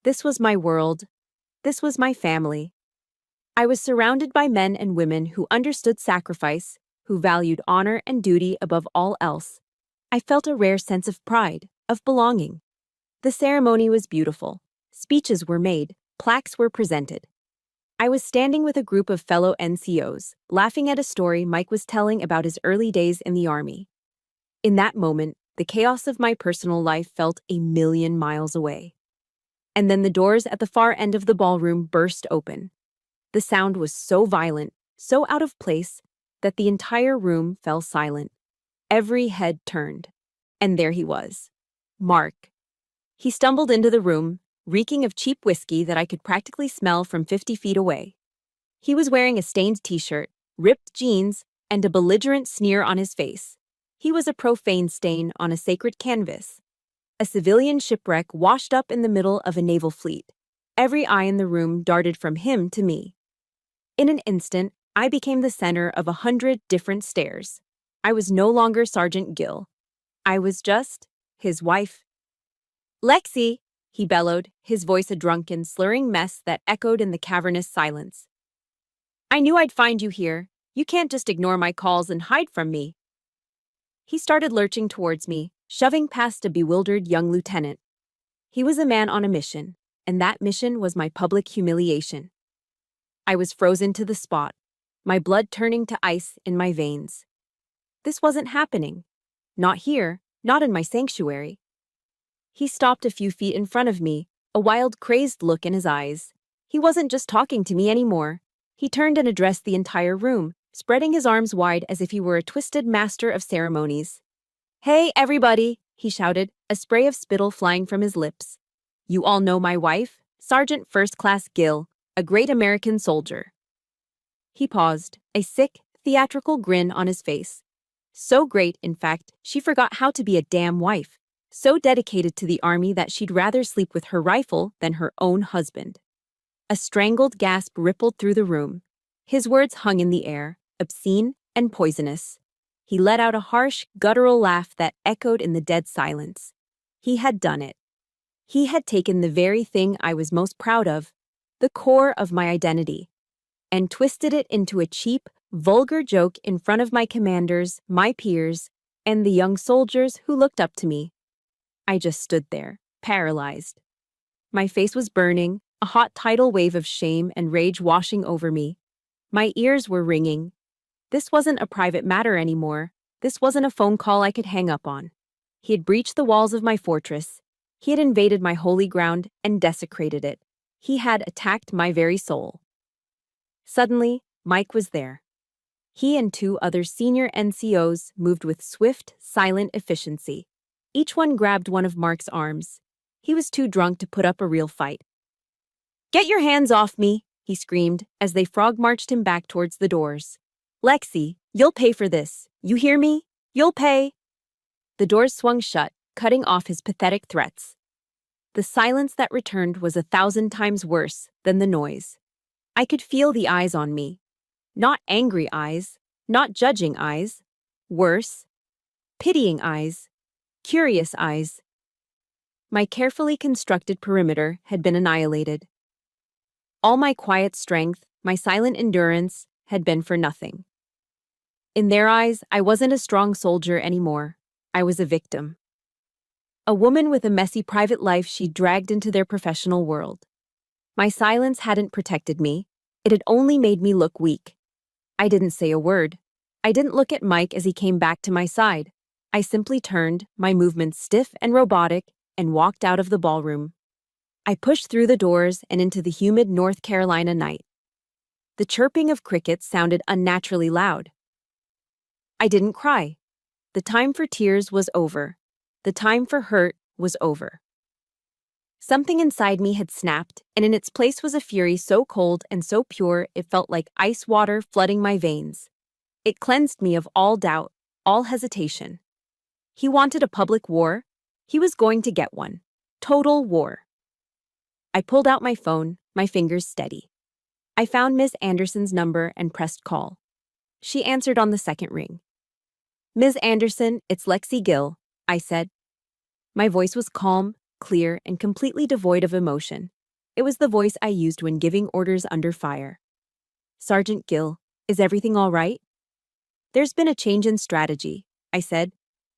This was my world. This was my family. I was surrounded by men and women who understood sacrifice, who valued honor and duty above all else. I felt a rare sense of pride, of belonging. The ceremony was beautiful. Speeches were made, plaques were presented. I was standing with a group of fellow NCOs, laughing at a story Mike was telling about his early days in the Army. In that moment, the chaos of my personal life felt a million miles away. And then the doors at the far end of the ballroom burst open. The sound was so violent, so out of place, that the entire room fell silent. Every head turned. And there he was. Mark. He stumbled into the room, reeking of cheap whiskey that I could practically smell from 50 feet away. He was wearing a stained t-shirt, ripped jeans, and a belligerent sneer on his face. He was a profane stain on a sacred canvas. A civilian shipwreck washed up in the middle of a naval fleet. Every eye in the room darted from him to me. In an instant, I became the center of 100 different stares. I was no longer Sergeant Gill. I was just his wife. "Lexi!" he bellowed, his voice a drunken, slurring mess that echoed in the cavernous silence. "I knew I'd find you here. You can't just ignore my calls and hide from me." He started lurching towards me, shoving past a bewildered young lieutenant. He was a man on a mission, and that mission was my public humiliation. I was frozen to the spot, my blood turning to ice in my veins. This wasn't happening. Not here, not in my sanctuary. He stopped a few feet in front of me, a wild, crazed look in his eyes. He wasn't just talking to me anymore. He turned and addressed the entire room, spreading his arms wide as if he were a twisted master of ceremonies. "Hey, everybody!" he shouted, a spray of spittle flying from his lips. "You all know my wife, Sergeant First Class Gill, a great American soldier." He paused, a sick, theatrical grin on his face. So great, in fact, she forgot how to be a damn wife. So dedicated to the Army that she'd rather sleep with her rifle than her own husband. A strangled gasp rippled through the room. His words hung in the air, obscene and poisonous. He let out a harsh, guttural laugh that echoed in the dead silence. He had done it. He had taken the very thing I was most proud of, the core of my identity, and twisted it into a cheap, vulgar joke in front of my commanders, my peers, and the young soldiers who looked up to me. I just stood there, paralyzed. My face was burning, a hot tidal wave of shame and rage washing over me. My ears were ringing. This wasn't a private matter anymore. This wasn't a phone call I could hang up on. He had breached the walls of my fortress. He had invaded my holy ground and desecrated it. He had attacked my very soul. Suddenly, Mike was there. He and two other senior NCOs moved with swift, silent efficiency. Each one grabbed one of Mark's arms. He was too drunk to put up a real fight. "Get your hands off me," he screamed as they frog-marched him back towards the doors. "Lexi, you'll pay for this. You hear me? You'll pay." The doors swung shut, cutting off his pathetic threats. The silence that returned was 1,000 times worse than the noise. I could feel the eyes on me. Not angry eyes, not judging eyes. Worse, pitying eyes. Curious eyes. My carefully constructed perimeter had been annihilated. All my quiet strength, my silent endurance, had been for nothing. In their eyes, I wasn't a strong soldier anymore. I was a victim. A woman with a messy private life she'd dragged into their professional world. My silence hadn't protected me. It had only made me look weak. I didn't say a word. I didn't look at Mike as he came back to my side. I simply turned, my movements stiff and robotic, and walked out of the ballroom. I pushed through the doors and into the humid North Carolina night. The chirping of crickets sounded unnaturally loud. I didn't cry. The time for tears was over. The time for hurt was over. Something inside me had snapped, and in its place was a fury so cold and so pure it felt like ice water flooding my veins. It cleansed me of all doubt, all hesitation. He wanted a public war. He was going to get one. Total war. I pulled out my phone, my fingers steady. I found Ms. Anderson's number and pressed call. She answered on the second ring. "Ms. Anderson, it's Lexi Gill," I said. My voice was calm, clear, and completely devoid of emotion. It was the voice I used when giving orders under fire. "Sergeant Gill, is everything all right?" "There's been a change in strategy," I said.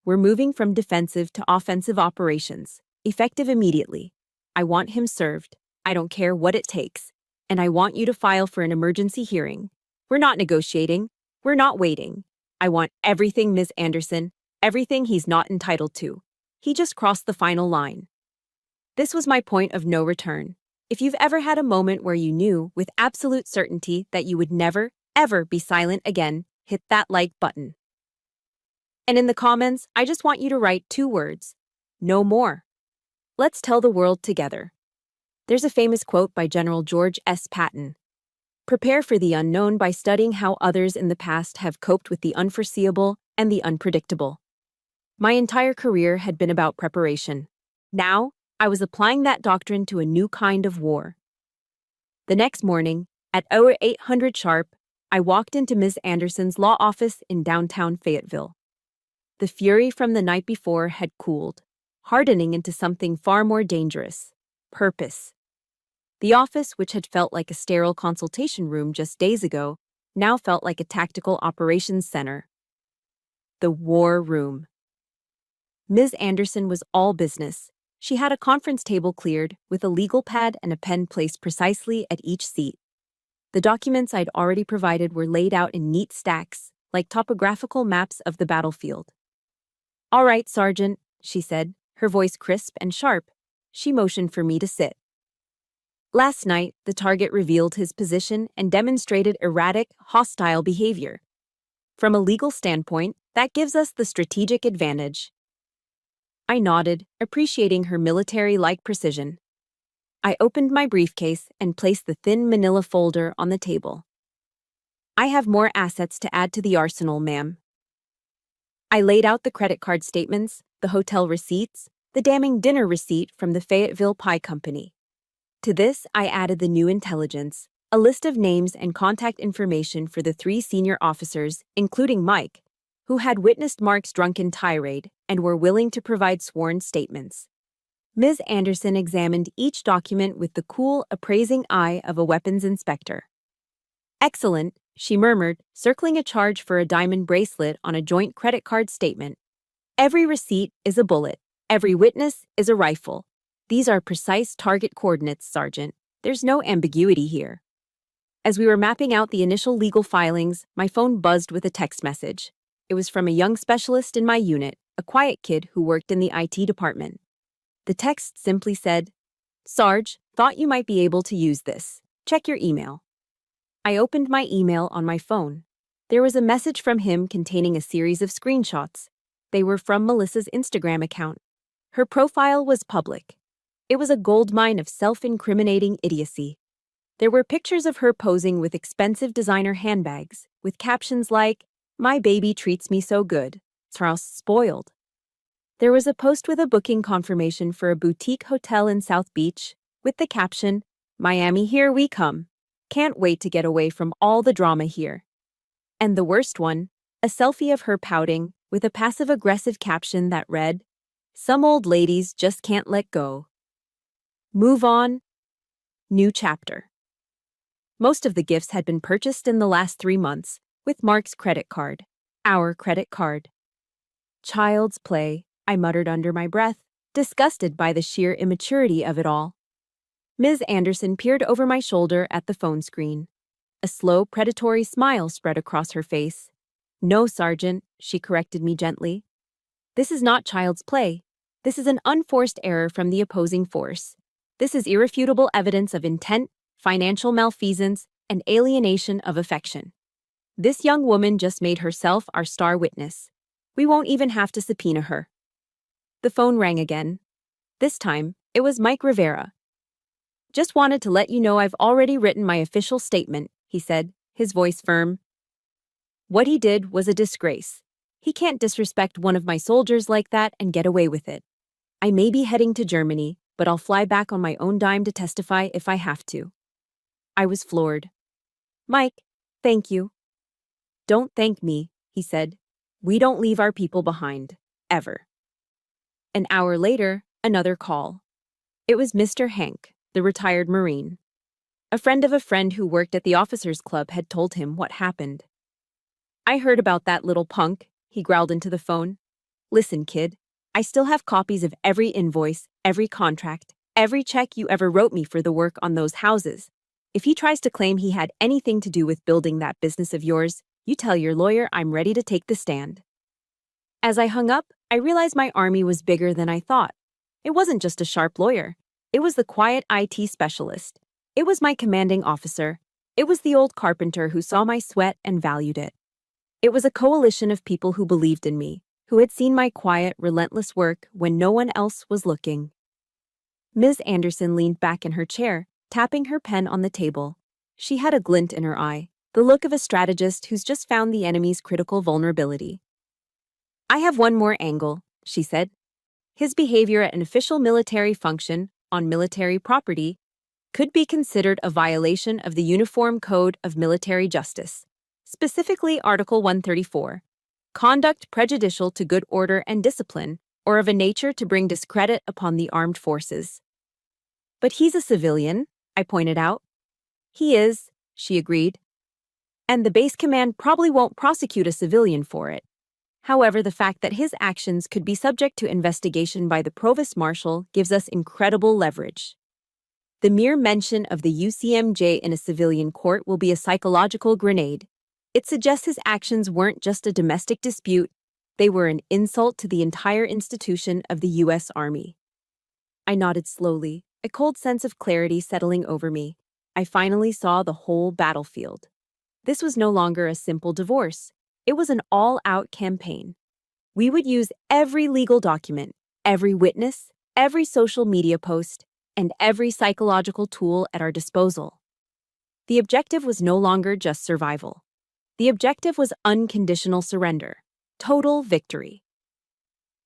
"We're moving from defensive to offensive operations, effective immediately. I want him served. I don't care what it takes. And I want you to file for an emergency hearing. We're not negotiating. We're not waiting. I want everything, Ms. Anderson, everything he's not entitled to. He just crossed the final line." This was my point of no return. If you've ever had a moment where you knew with absolute certainty that you would never, ever be silent again, hit that like button. And in the comments, I just want you to write 2 words. No more. Let's tell the world together. There's a famous quote by General George S. Patton. "Prepare for the unknown by studying how others in the past have coped with the unforeseeable and the unpredictable." My entire career had been about preparation. Now, I was applying that doctrine to a new kind of war. The next morning, at 0800 sharp, I walked into Ms. Anderson's law office in downtown Fayetteville. The fury from the night before had cooled, hardening into something far more dangerous: purpose. The office, which had felt like a sterile consultation room just days ago, now felt like a tactical operations center. The war room. Ms. Anderson was all business. She had a conference table cleared, with a legal pad and a pen placed precisely at each seat. The documents I'd already provided were laid out in neat stacks, like topographical maps of the battlefield. "All right, Sergeant," she said, her voice crisp and sharp. She motioned for me to sit. Last night, the target revealed his position and demonstrated erratic, hostile behavior. From a legal standpoint, that gives us the strategic advantage. I nodded, appreciating her military-like precision. I opened my briefcase and placed the thin manila folder on the table. "I have more assets to add to the arsenal, ma'am." I laid out the credit card statements, the hotel receipts, the damning dinner receipt from the Fayetteville Pie Company. To this, I added the new intelligence, a list of names and contact information for the 3 senior officers, including Mike, who had witnessed Mark's drunken tirade and were willing to provide sworn statements. Ms. Anderson examined each document with the cool, appraising eye of a weapons inspector. "Excellent," she murmured, circling a charge for a diamond bracelet on a joint credit card statement. "Every receipt is a bullet. Every witness is a rifle. These are precise target coordinates, Sergeant. There's no ambiguity here." As we were mapping out the initial legal filings, my phone buzzed with a text message. It was from a young specialist in my unit, a quiet kid who worked in the IT department. The text simply said, "Sarge, thought you might be able to use this. Check your email." I opened my email on my phone. There was a message from him containing a series of screenshots. They were from Melissa's Instagram account. Her profile was public. It was a goldmine of self-incriminating idiocy. There were pictures of her posing with expensive designer handbags, with captions like, "My baby treats me so good. Charles spoiled." There was a post with a booking confirmation for a boutique hotel in South Beach, with the caption, "Miami, here we come. Can't wait to get away from all the drama here." And the worst one, a selfie of her pouting, with a passive-aggressive caption that read, "Some old ladies just can't let go. Move on. New chapter." Most of the gifts had been purchased in the last 3 months, with Mark's credit card, our credit card. "Child's play," I muttered under my breath, disgusted by the sheer immaturity of it all. Ms. Anderson peered over my shoulder at the phone screen. A slow, predatory smile spread across her face. "No, Sergeant," she corrected me gently. "This is not child's play. This is an unforced error from the opposing force. This is irrefutable evidence of intent, financial malfeasance, and alienation of affection. This young woman just made herself our star witness. We won't even have to subpoena her." The phone rang again. This time, It was Mike Rivera. "Just wanted to let you know I've already written my official statement," he said, his voice firm. "What he did was a disgrace. He can't disrespect one of my soldiers like that and get away with it. I may be heading to Germany, but I'll fly back on my own dime to testify if I have to." I was floored. "Mike, thank you." "Don't thank me," he said. "We don't leave our people behind. Ever." An hour later, another call. It was Mr. Hank, the retired Marine. A friend of a friend who worked at the officers' club had told him what happened. "I heard about that little punk," he growled into the phone. "Listen, kid, I still have copies of every invoice, every contract, every check you ever wrote me for the work on those houses. If he tries to claim he had anything to do with building that business of yours, you tell your lawyer I'm ready to take the stand." As I hung up, I realized my army was bigger than I thought. It wasn't just a sharp lawyer. It was the quiet IT specialist. It was my commanding officer. It was the old carpenter who saw my sweat and valued it. It was a coalition of people who believed in me, who had seen my quiet, relentless work when no one else was looking. Ms. Anderson leaned back in her chair, tapping her pen on the table. She had a glint in her eye, the look of a strategist who's just found the enemy's critical vulnerability. "I have one more angle," she said. "His behavior at an official military function on military property could be considered a violation of the Uniform Code of Military Justice, specifically Article 134, conduct prejudicial to good order and discipline, or of a nature to bring discredit upon the armed forces." "But he's a civilian," I pointed out. "He is," she agreed. "And the base command probably won't prosecute a civilian for it. However, the fact that his actions could be subject to investigation by the Provost Marshal gives us incredible leverage. The mere mention of the UCMJ in a civilian court will be a psychological grenade. It suggests his actions weren't just a domestic dispute, they were an insult to the entire institution of the U.S. Army." I nodded slowly, a cold sense of clarity settling over me. I finally saw the whole battlefield. This was no longer a simple divorce. It was an all-out campaign. We would use every legal document, every witness, every social media post, and every psychological tool at our disposal. The objective was no longer just survival. The objective was unconditional surrender, total victory.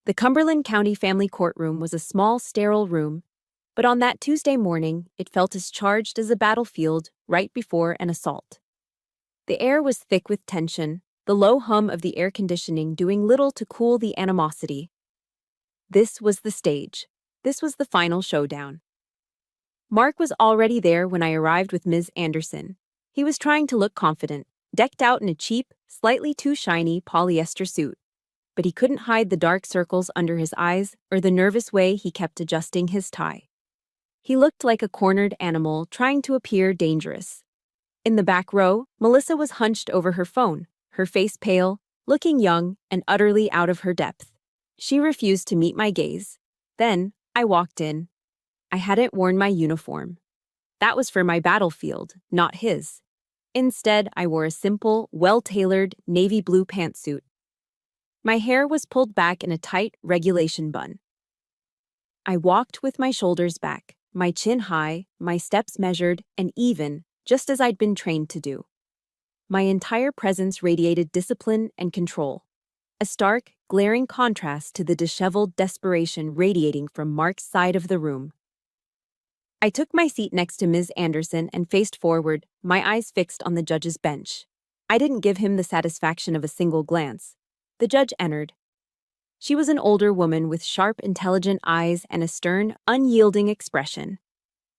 The Cumberland County Family Courtroom was a small, sterile room, but on that Tuesday morning, it felt as charged as a battlefield right before an assault. The air was thick with tension, the low hum of the air conditioning doing little to cool the animosity. This was the stage. This was the final showdown. Mark was already there when I arrived with Ms. Anderson. He was trying to look confident, decked out in a cheap, slightly too shiny polyester suit. But he couldn't hide the dark circles under his eyes or the nervous way he kept adjusting his tie. He looked like a cornered animal trying to appear dangerous. In the back row, Melissa was hunched over her phone, her face pale, looking young and utterly out of her depth. She refused to meet my gaze. Then, I walked in. I hadn't worn my uniform. That was for my battlefield, not his. Instead, I wore a simple, well-tailored navy blue pantsuit. My hair was pulled back in a tight regulation bun. I walked with my shoulders back, my chin high, my steps measured and even, just as I'd been trained to do. My entire presence radiated discipline and control, a stark, glaring contrast to the disheveled desperation radiating from Mark's side of the room. I took my seat next to Ms. Anderson and faced forward, my eyes fixed on the judge's bench. I didn't give him the satisfaction of a single glance. The judge entered. She was an older woman with sharp, intelligent eyes and a stern, unyielding expression.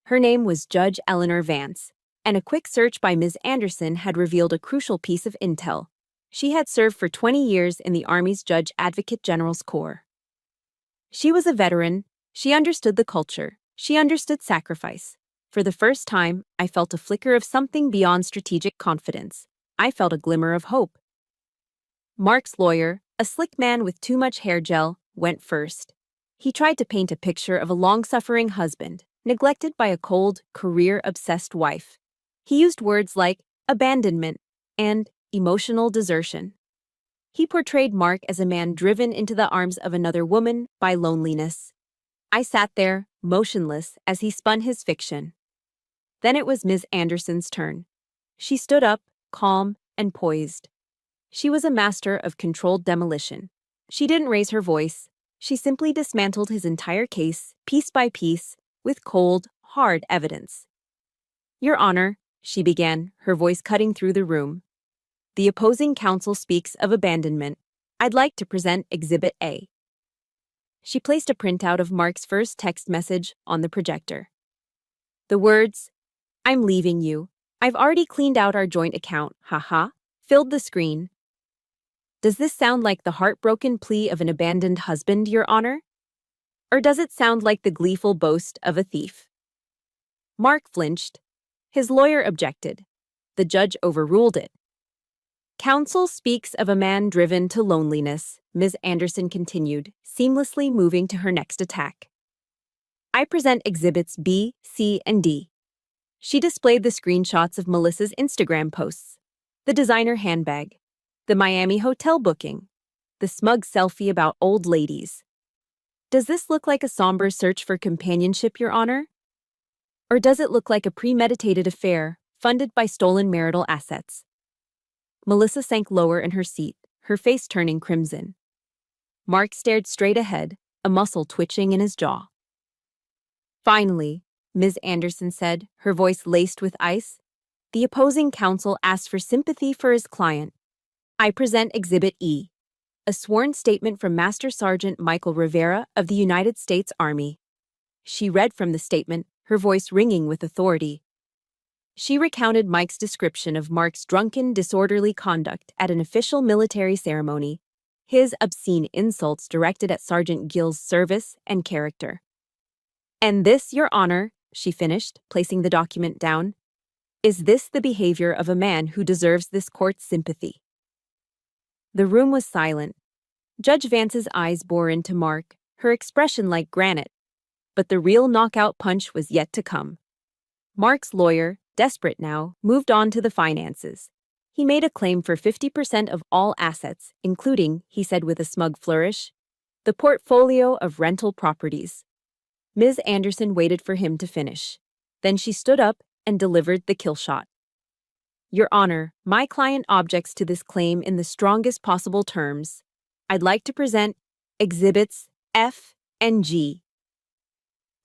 Her name was Judge Eleanor Vance, and a quick search by Ms. Anderson had revealed a crucial piece of intel. She had served for 20 years in the Army's Judge Advocate General's Corps. She was a veteran. She understood the culture. She understood sacrifice. For the first time, I felt a flicker of something beyond strategic confidence. I felt a glimmer of hope. Mark's lawyer, a slick man with too much hair gel, went first. He tried to paint a picture of a long-suffering husband, neglected by a cold, career-obsessed wife. He used words like abandonment and emotional desertion. He portrayed Mark as a man driven into the arms of another woman by loneliness. I sat there, motionless, as he spun his fiction. Then it was Ms. Anderson's turn. She stood up, calm and poised. She was a master of controlled demolition. She didn't raise her voice. She simply dismantled his entire case, piece by piece, with cold, hard evidence. Your Honor, she began, her voice cutting through the room. The opposing counsel speaks of abandonment. I'd like to present Exhibit A. She placed a printout of Mark's first text message on the projector. The words, "I'm leaving you. I've already cleaned out our joint account, haha," filled the screen. Does this sound like the heartbroken plea of an abandoned husband, Your Honor? Or does it sound like the gleeful boast of a thief? Mark flinched. His lawyer objected. The judge overruled it. Counsel speaks of a man driven to loneliness, Ms. Anderson continued, seamlessly moving to her next attack. I present Exhibits B, C, and D. She displayed the screenshots of Melissa's Instagram posts, the designer handbag, the Miami hotel booking, the smug selfie about old ladies. Does this look like a somber search for companionship, Your Honor? Or does it look like a premeditated affair funded by stolen marital assets? Melissa sank lower in her seat, her face turning crimson. Mark stared straight ahead, a muscle twitching in his jaw. Finally, Ms. Anderson said, her voice laced with ice, the opposing counsel asked for sympathy for his client. I present Exhibit E, a sworn statement from Master Sergeant Michael Rivera of the United States Army. She read from the statement, her voice ringing with authority. She recounted Mike's description of Mark's drunken, disorderly conduct at an official military ceremony, his obscene insults directed at Sergeant Gill's service and character. And this, Your Honor, she finished, placing the document down, is this the behavior of a man who deserves this court's sympathy? The room was silent. Judge Vance's eyes bore into Mark, her expression like granite. But the real knockout punch was yet to come. Mark's lawyer, desperate now, moved on to the finances. He made a claim for 50% of all assets, including, he said with a smug flourish, the portfolio of rental properties. Ms. Anderson waited for him to finish. Then she stood up and delivered the kill shot. Your Honor, my client objects to this claim in the strongest possible terms. I'd like to present Exhibits F and G.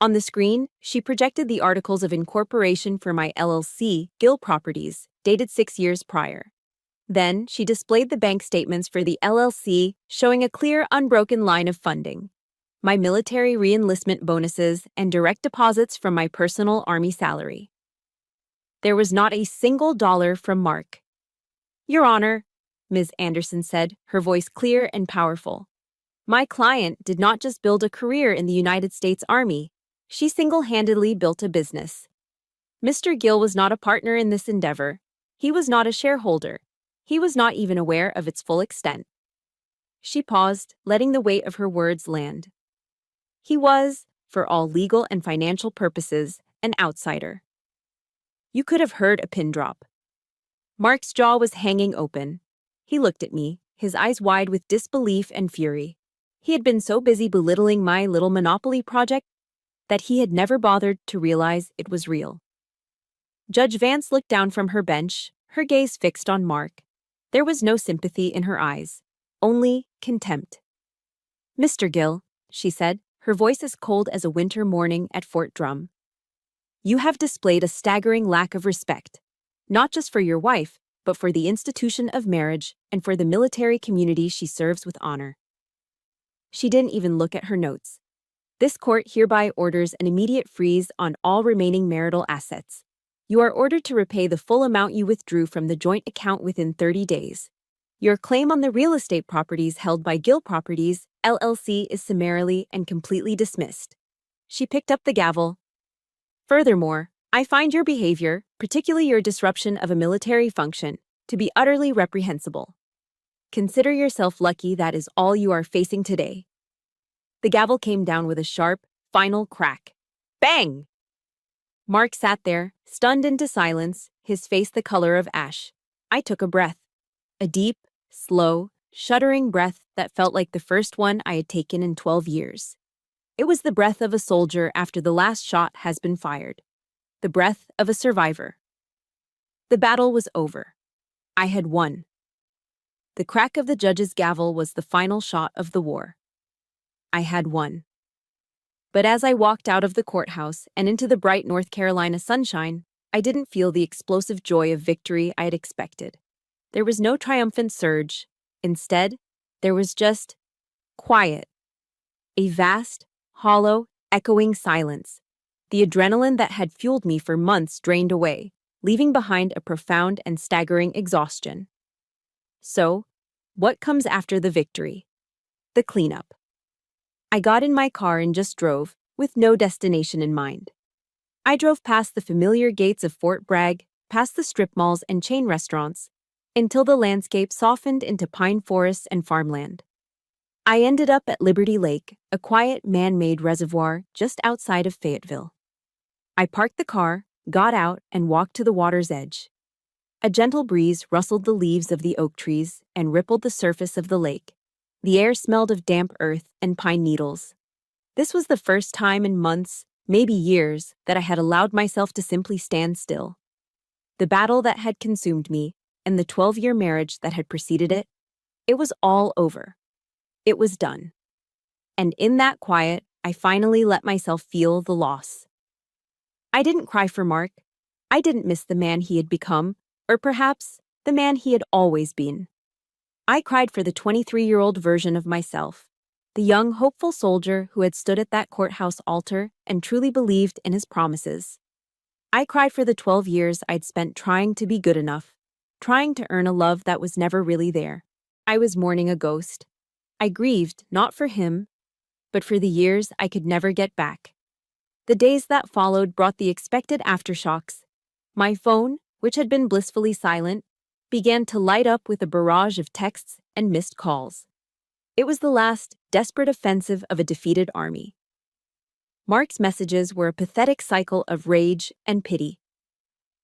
On the screen, she projected the articles of incorporation for my LLC, Gill Properties, dated 6 years prior. Then, she displayed the bank statements for the LLC, showing a clear, unbroken line of funding. My military re-enlistment bonuses and direct deposits from my personal Army salary. There was not a single dollar from Mark. Your Honor, Ms. Anderson said, her voice clear and powerful. My client did not just build a career in the United States Army. She single-handedly built a business. Mr. Gill was not a partner in this endeavor. He was not a shareholder. He was not even aware of its full extent. She paused, letting the weight of her words land. He was, for all legal and financial purposes, an outsider. You could have heard a pin drop. Mark's jaw was hanging open. He looked at me, his eyes wide with disbelief and fury. He had been so busy belittling my little monopoly project that he had never bothered to realize it was real. Judge Vance looked down from her bench, her gaze fixed on Mark. There was no sympathy in her eyes, only contempt. Mr. Gill, she said, her voice as cold as a winter morning at Fort Drum. You have displayed a staggering lack of respect, not just for your wife, but for the institution of marriage and for the military community she serves with honor. She didn't even look at her notes. This court hereby orders an immediate freeze on all remaining marital assets. You are ordered to repay the full amount you withdrew from the joint account within 30 days. Your claim on the real estate properties held by Gill Properties, LLC is summarily and completely dismissed. She picked up the gavel. Furthermore, I find your behavior, particularly your disruption of a military function, to be utterly reprehensible. Consider yourself lucky that is all you are facing today. The gavel came down with a sharp, final crack. Bang! Mark sat there, stunned into silence, his face the color of ash. I took a breath. A deep, slow, shuddering breath that felt like the first one I had taken in 12 years. It was the breath of a soldier after the last shot has been fired. The breath of a survivor. The battle was over. I had won. The crack of the judge's gavel was the final shot of the war. I had won. But as I walked out of the courthouse and into the bright North Carolina sunshine, I didn't feel the explosive joy of victory I had expected. There was no triumphant surge. Instead, there was just quiet. A vast, hollow, echoing silence. The adrenaline that had fueled me for months drained away, leaving behind a profound and staggering exhaustion. So, what comes after the victory? The cleanup. I got in my car and just drove, with no destination in mind. I drove past the familiar gates of Fort Bragg, past the strip malls and chain restaurants, until the landscape softened into pine forests and farmland. I ended up at Liberty Lake, a quiet man-made reservoir just outside of Fayetteville. I parked the car, got out, and walked to the water's edge. A gentle breeze rustled the leaves of the oak trees and rippled the surface of the lake. The air smelled of damp earth and pine needles. This was the first time in months, maybe years, that I had allowed myself to simply stand still. The battle that had consumed me, and the 12-year marriage that had preceded it, it was all over. It was done. And in that quiet, I finally let myself feel the loss. I didn't cry for Mark. I didn't miss the man he had become, or perhaps the man he had always been. I cried for the 23-year-old version of myself, the young, hopeful soldier who had stood at that courthouse altar and truly believed in his promises. I cried for the 12 years I'd spent trying to be good enough, trying to earn a love that was never really there. I was mourning a ghost. I grieved not for him, but for the years I could never get back. The days that followed brought the expected aftershocks. My phone, which had been blissfully silent, began to light up with a barrage of texts and missed calls. It was the last, desperate offensive of a defeated army. Mark's messages were a pathetic cycle of rage and pity.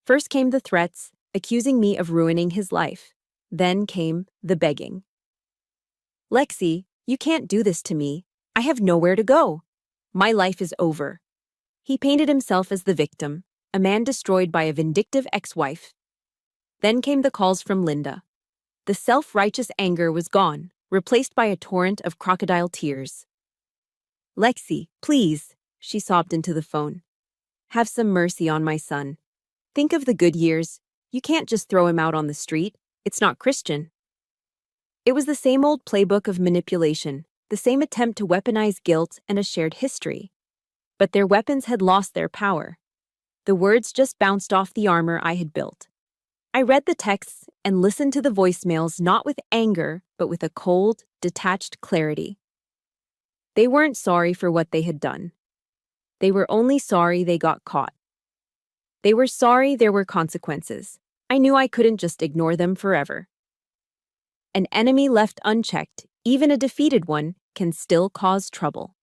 First came the threats, accusing me of ruining his life. Then came the begging. "Lexi, you can't do this to me. I have nowhere to go. My life is over." He painted himself as the victim, a man destroyed by a vindictive ex-wife. Then came the calls from Linda. The self-righteous anger was gone, replaced by a torrent of crocodile tears. "Lexi, please," she sobbed into the phone. "Have some mercy on my son. Think of the good years. You can't just throw him out on the street. It's not Christian." It was the same old playbook of manipulation, the same attempt to weaponize guilt and a shared history. But their weapons had lost their power. The words just bounced off the armor I had built. I read the texts and listened to the voicemails not with anger, but with a cold, detached clarity. They weren't sorry for what they had done. They were only sorry they got caught. They were sorry there were consequences. I knew I couldn't just ignore them forever. An enemy left unchecked, even a defeated one, can still cause trouble.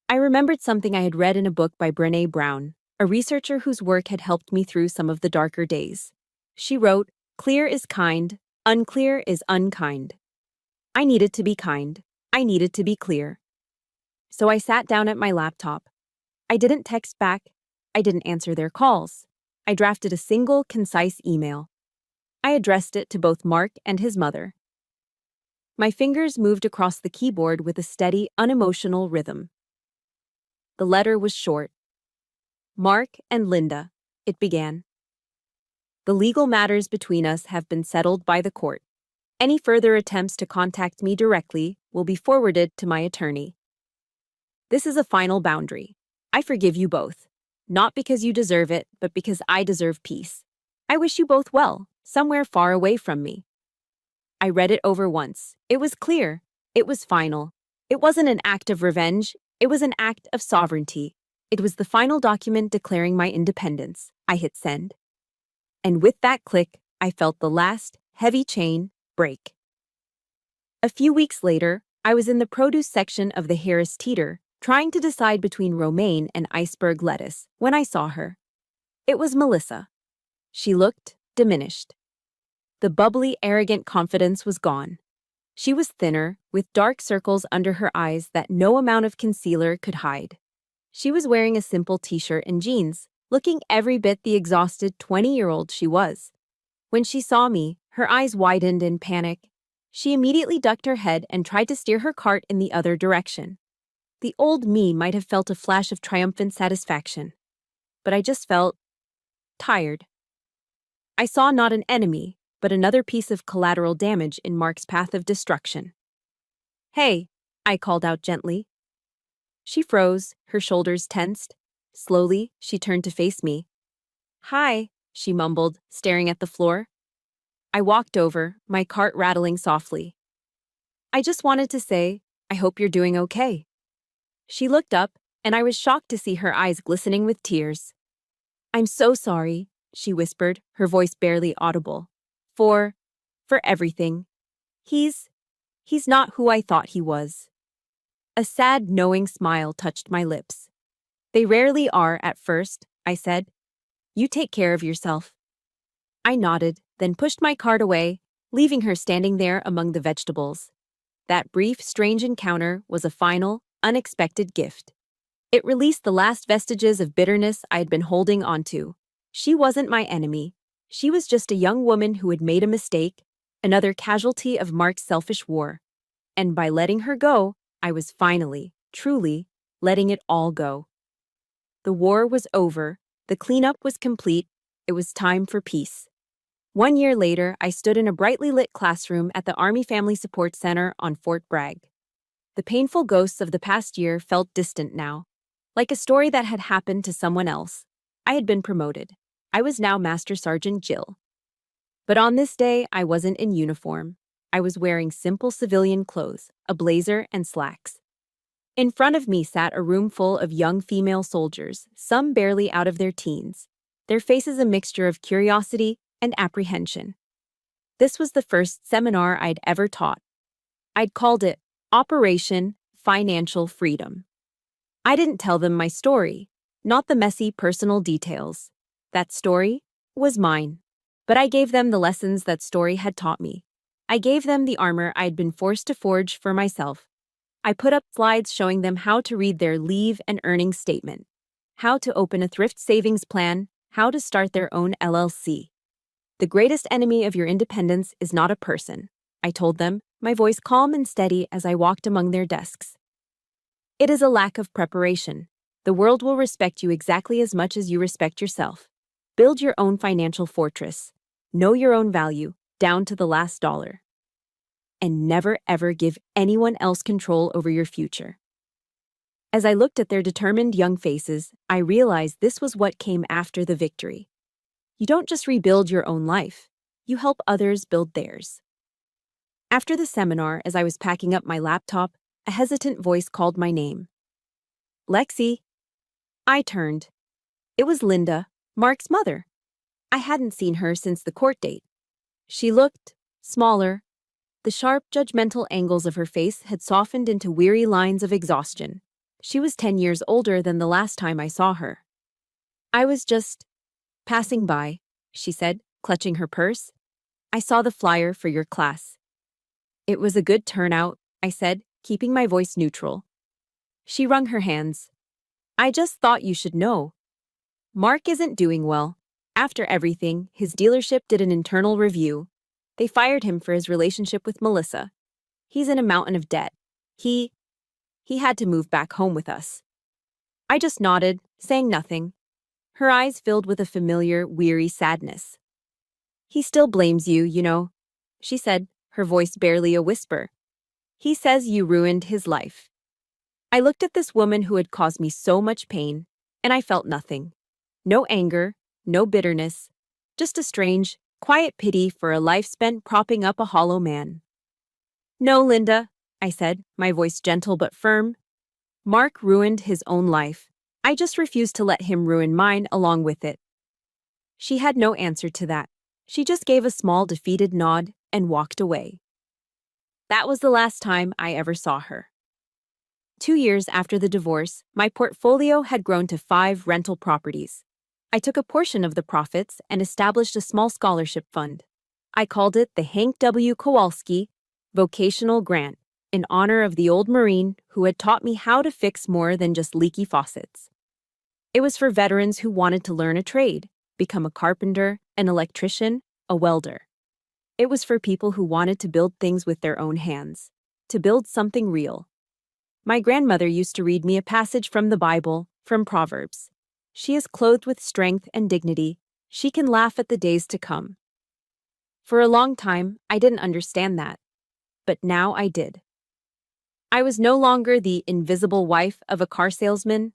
I remembered something I had read in a book by Brené Brown, a researcher whose work had helped me through some of the darker days. She wrote, "Clear is kind, unclear is unkind." I needed to be kind. I needed to be clear. So I sat down at my laptop. I didn't text back. I didn't answer their calls. I drafted a single, concise email. I addressed it to both Mark and his mother. My fingers moved across the keyboard with a steady, unemotional rhythm. The letter was short. "Mark and Linda," it began. "The legal matters between us have been settled by the court. Any further attempts to contact me directly will be forwarded to my attorney. This is a final boundary. I forgive you both, not because you deserve it, but because I deserve peace. I wish you both well, somewhere far away from me." I read it over once. It was clear. It was final. It wasn't an act of revenge. It was an act of sovereignty. It was the final document declaring my independence. I hit send. And with that click, I felt the last, heavy chain break. A few weeks later, I was in the produce section of the Harris Teeter, trying to decide between romaine and iceberg lettuce, when I saw her. It was Melissa. She looked diminished. The bubbly, arrogant confidence was gone. She was thinner, with dark circles under her eyes that no amount of concealer could hide. She was wearing a simple t-shirt and jeans, looking every bit the exhausted 20-year-old she was. When she saw me, her eyes widened in panic. She immediately ducked her head and tried to steer her cart in the other direction. The old me might have felt a flash of triumphant satisfaction, but I just felt tired. I saw not an enemy, but another piece of collateral damage in Mark's path of destruction. "Hey," I called out gently. She froze, her shoulders tensed. Slowly, she turned to face me. "Hi," she mumbled, staring at the floor. I walked over, my cart rattling softly. "I just wanted to say, I hope you're doing okay." She looked up, and I was shocked to see her eyes glistening with tears. "I'm so sorry," she whispered, her voice barely audible. For everything. He's not who I thought he was." A sad, knowing smile touched my lips. "They rarely are at first," I said. "You take care of yourself." I nodded, then pushed my cart away, leaving her standing there among the vegetables. That brief, strange encounter was a final, unexpected gift. It released the last vestiges of bitterness I had been holding onto. She wasn't my enemy. She was just a young woman who had made a mistake, another casualty of Mark's selfish war. And by letting her go, I was finally, truly, letting it all go. The war was over, the cleanup was complete, it was time for peace. 1 year later, I stood in a brightly lit classroom at the Army Family Support Center on Fort Bragg. The painful ghosts of the past year felt distant now, like a story that had happened to someone else. I had been promoted. I was now Master Sergeant Jill. But on this day, I wasn't in uniform. I was wearing simple civilian clothes, a blazer and slacks. In front of me sat a room full of young female soldiers, some barely out of their teens, their faces a mixture of curiosity and apprehension. This was the first seminar I'd ever taught. I'd called it Operation Financial Freedom. I didn't tell them my story, not the messy personal details. That story was mine. But I gave them the lessons that story had taught me. I gave them the armor I'd been forced to forge for myself. I put up slides showing them how to read their leave and earnings statement, how to open a thrift savings plan, how to start their own LLC. The greatest enemy of your independence is not a person, I told them, my voice calm and steady as I walked among their desks. It is a lack of preparation. The world will respect you exactly as much as you respect yourself. Build your own financial fortress. Know your own value, down to the last dollar. And never ever give anyone else control over your future. As I looked at their determined young faces, I realized this was what came after the victory. You don't just rebuild your own life, you help others build theirs. After the seminar, as I was packing up my laptop, a hesitant voice called my name. "Lexi." I turned. It was Linda, Mark's mother. I hadn't seen her since the court date. She looked smaller. The sharp, judgmental angles of her face had softened into weary lines of exhaustion. She was 10 years older than the last time I saw her. "I was just passing by," she said, clutching her purse. "I saw the flyer for your class." "It was a good turnout," I said, keeping my voice neutral. She wrung her hands. "I just thought you should know. Mark isn't doing well. After everything, his dealership did an internal review. They fired him for his relationship with Melissa. He's in a mountain of debt. He had to move back home with us." I just nodded, saying nothing. Her eyes filled with a familiar, weary sadness. "He still blames you, you know," she said, her voice barely a whisper. "He says you ruined his life." I looked at this woman who had caused me so much pain, and I felt nothing. No anger, no bitterness, just a strange, quiet pity for a life spent propping up a hollow man. "No, Linda," I said, my voice gentle but firm. "Mark ruined his own life. I just refused to let him ruin mine along with it." She had no answer to that. She just gave a small, defeated nod and walked away. That was the last time I ever saw her. 2 years after the divorce, my portfolio had grown to 5 rental properties. I took a portion of the profits and established a small scholarship fund. I called it the Hank W. Kowalski Vocational Grant, in honor of the old Marine who had taught me how to fix more than just leaky faucets. It was for veterans who wanted to learn a trade, become a carpenter, an electrician, a welder. It was for people who wanted to build things with their own hands, to build something real. My grandmother used to read me a passage from the Bible, from Proverbs. She is clothed with strength and dignity. She can laugh at the days to come. For a long time, I didn't understand that. But now I did. I was no longer the invisible wife of a car salesman.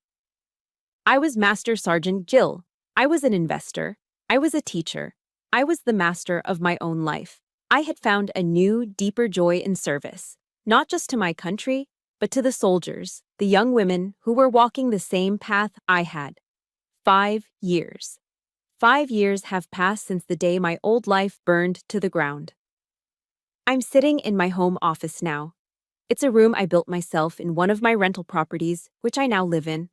I was Master Sergeant Jill. I was an investor. I was a teacher. I was the master of my own life. I had found a new, deeper joy in service, not just to my country, but to the soldiers, the young women who were walking the same path I had. 5 years. 5 years have passed since the day my old life burned to the ground. I'm sitting in my home office now. It's a room I built myself in one of my rental properties, which I now live in.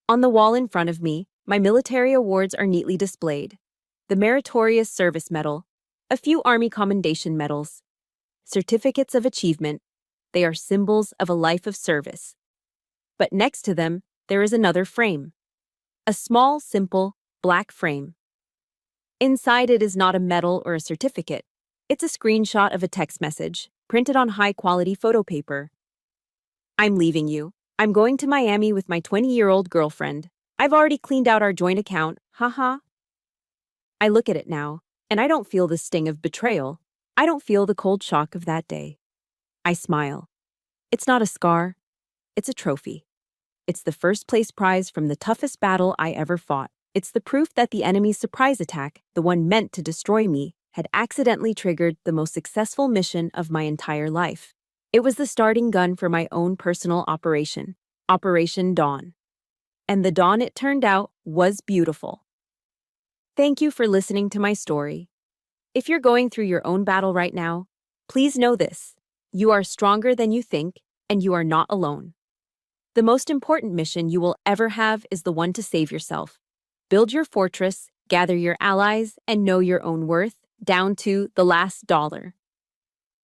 On the wall in front of me, my military awards are neatly displayed. The Meritorious Service Medal, a few Army Commendation Medals, certificates of achievement. They are symbols of a life of service. But next to them, there is another frame. A small, simple, black frame. Inside it is not a medal or a certificate. It's a screenshot of a text message, printed on high-quality photo paper. I'm leaving you. I'm going to Miami with my 20-year-old girlfriend. I've already cleaned out our joint account, haha. I look at it now, and I don't feel the sting of betrayal. I don't feel the cold shock of that day. I smile. It's not a scar. It's a trophy. It's the first-place prize from the toughest battle I ever fought. It's the proof that the enemy's surprise attack, the one meant to destroy me, had accidentally triggered the most successful mission of my entire life. It was the starting gun for my own personal operation, Operation Dawn. And the dawn, it turned out, was beautiful. Thank you for listening to my story. If you're going through your own battle right now, please know this: you are stronger than you think, and you are not alone. The most important mission you will ever have is the one to save yourself. Build your fortress, gather your allies, and know your own worth, down to the last dollar.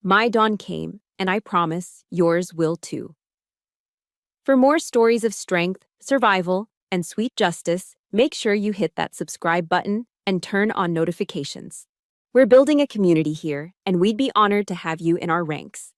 My dawn came, and I promise yours will too. For more stories of strength, survival, and sweet justice, make sure you hit that subscribe button and turn on notifications. We're building a community here, and we'd be honored to have you in our ranks.